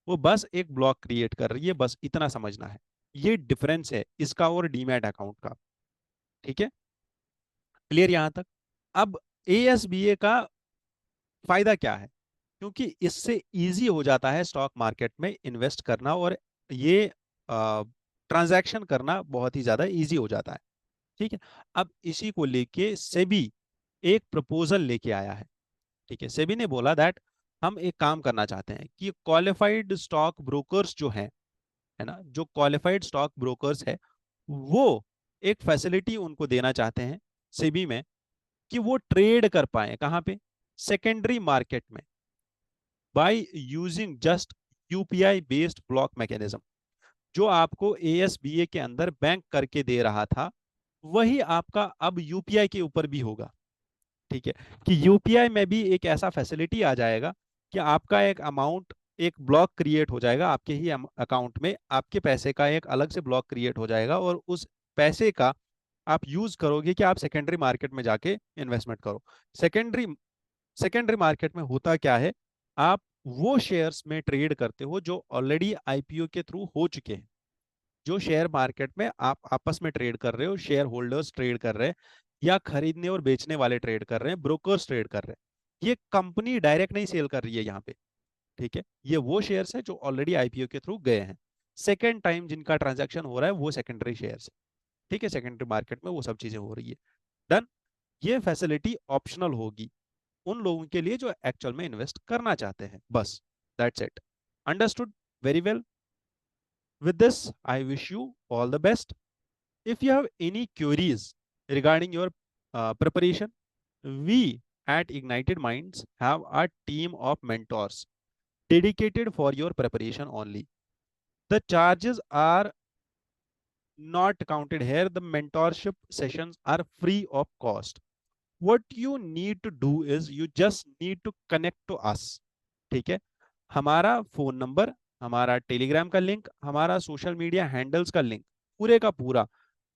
वो बस एक ब्लॉक क्रिएट कर रही है, बस इतना समझना है। ये डिफरेंस है इसका और डीमैट अकाउंट का। ठीक है, क्लियर यहां तक। अब एएसबीए का फायदा क्या है, क्योंकि इससे इजी हो जाता है स्टॉक मार्केट में इन्वेस्ट करना, और ये ट्रांजैक्शन करना बहुत ही ज्यादा इजी हो जाता है। ठीक है, अब इसी को लेके सेबी एक प्रपोजल लेके आया है। ठीक है, सेबी ने बोला दैट हम एक काम करना चाहते हैं कि क्वालिफाइड स्टॉक ब्रोकर्स जो हैं, है ना, जो क्वालिफाइड स्टॉक ब्रोकर्स है, वो एक फैसिलिटी उनको देना चाहते हैं सेबी में, कि वो ट्रेड कर पाए कहाँ पे, सेकेंडरी मार्केट में, by using just UPI based block mechanism. जो आपको एएसबीए के अंदर बैंक करके दे रहा था, वही आपका अब यूपीआई के ऊपर भी होगा। ठीक है, कि यूपीआई में भी एक ऐसा फैसिलिटी आ जाएगा कि आपका एक अमाउंट, एक ब्लॉक क्रिएट हो जाएगा आपके ही अकाउंट में, आपके पैसे का एक अलग से ब्लॉक क्रिएट हो जाएगा, और उस पैसे का आप यूज करोगे कि आप सेकेंडरी मार्केट में जाके इन्वेस्टमेंट करो। सेकेंडरी सेकेंडरी मार्केट में होता क्या है, आप वो शेयर्स में ट्रेड करते हो जो ऑलरेडी आईपीओ के थ्रू हो चुके हैं। जो शेयर मार्केट में आप आपस में ट्रेड कर रहे हो, शेयर होल्डर्स ट्रेड कर रहे हैं, या खरीदने और बेचने वाले ट्रेड कर रहे हैं, ब्रोकर्स ट्रेड कर रहे हैं। ये कंपनी डायरेक्ट नहीं सेल कर रही है यहाँ पे। ठीक है, ये वो शेयर्स है जो ऑलरेडी आईपीओ के थ्रू गए हैं। सेकेंड टाइम जिनका ट्रांजैक्शन हो रहा है वो सेकेंडरी शेयर्स है। ठीक है, सेकेंडरी मार्केट में वो सब चीजें हो रही है। डन। ये फैसिलिटी ऑप्शनल होगी उन लोगों के लिए जो एक्चुअल में इन्वेस्ट करना चाहते हैं, बस। That's it. Understood very well. With this, I wish you all the best. If you have any queries regarding your preparation, we at Ignited Minds have a team of mentors dedicated for your preparation only. The charges are not counted here. The mentorship sessions are free of cost. What you need to do is you just need to connect to us. ठीक है, हमारा phone number, हमारा Telegram का link, हमारा social media handles का link, पूरे का पूरा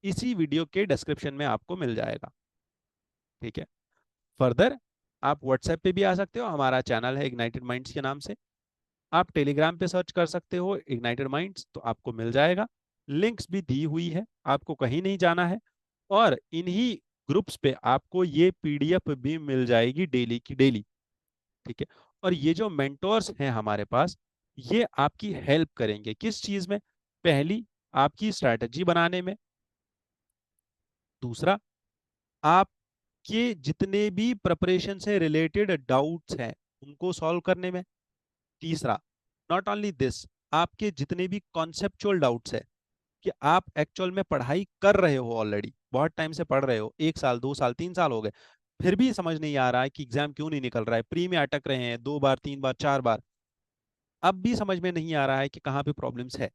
इसी वीडियो के डिस्क्रिप्शन में आपको मिल जाएगा। ठीक है, फर्दर आप व्हाट्सएप पे भी आ सकते हो, हमारा चैनल है इग्नाइटेड माइंड्स के नाम से। आप टेलीग्राम पे सर्च कर सकते हो इग्नाइटेड माइंड्स, तो आपको मिल जाएगा। लिंक्स भी दी हुई है, आपको कहीं नहीं जाना है। और इन्हीं ग्रुप्स पे आपको ये पीडीएफ भी मिल जाएगी डेली की डेली। ठीक है। और ये जो मेंटोर्स हैं हमारे पास, ये आपकी हेल्प करेंगे किस चीज में? पहली, आपकी स्ट्रैटेजी बनाने में। दूसरा, आपके जितने भी प्रिपरेशन से रिलेटेड डाउट्स हैं उनको सॉल्व करने में। तीसरा, नॉट ओनली दिस, आपके जितने भी कॉन्सेप्चुअल डाउट्स है कि आप एक्चुअल में पढ़ाई कर रहे हो, ऑलरेडी बहुत टाइम से पढ़ रहे हो, 1 साल 2 साल 3 साल हो गए, फिर भी समझ नहीं आ रहा है कि एग्जाम क्यों नहीं निकल रहा है, प्री में अटक रहे हैं 2 बार 3 बार 4 बार, अब भी समझ में नहीं आ रहा है कि कहाँ पे प्रॉब्लम्स है,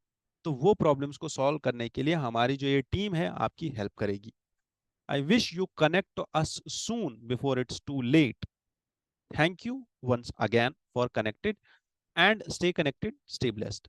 तो वो प्रॉब्लम्स को सॉल्व करने के लिए हमारी जो ये टीम है आपकी हेल्प करेगी। I wish you connect us soon before it's too late. Thank you once again for connected, and stay connected, stay blessed.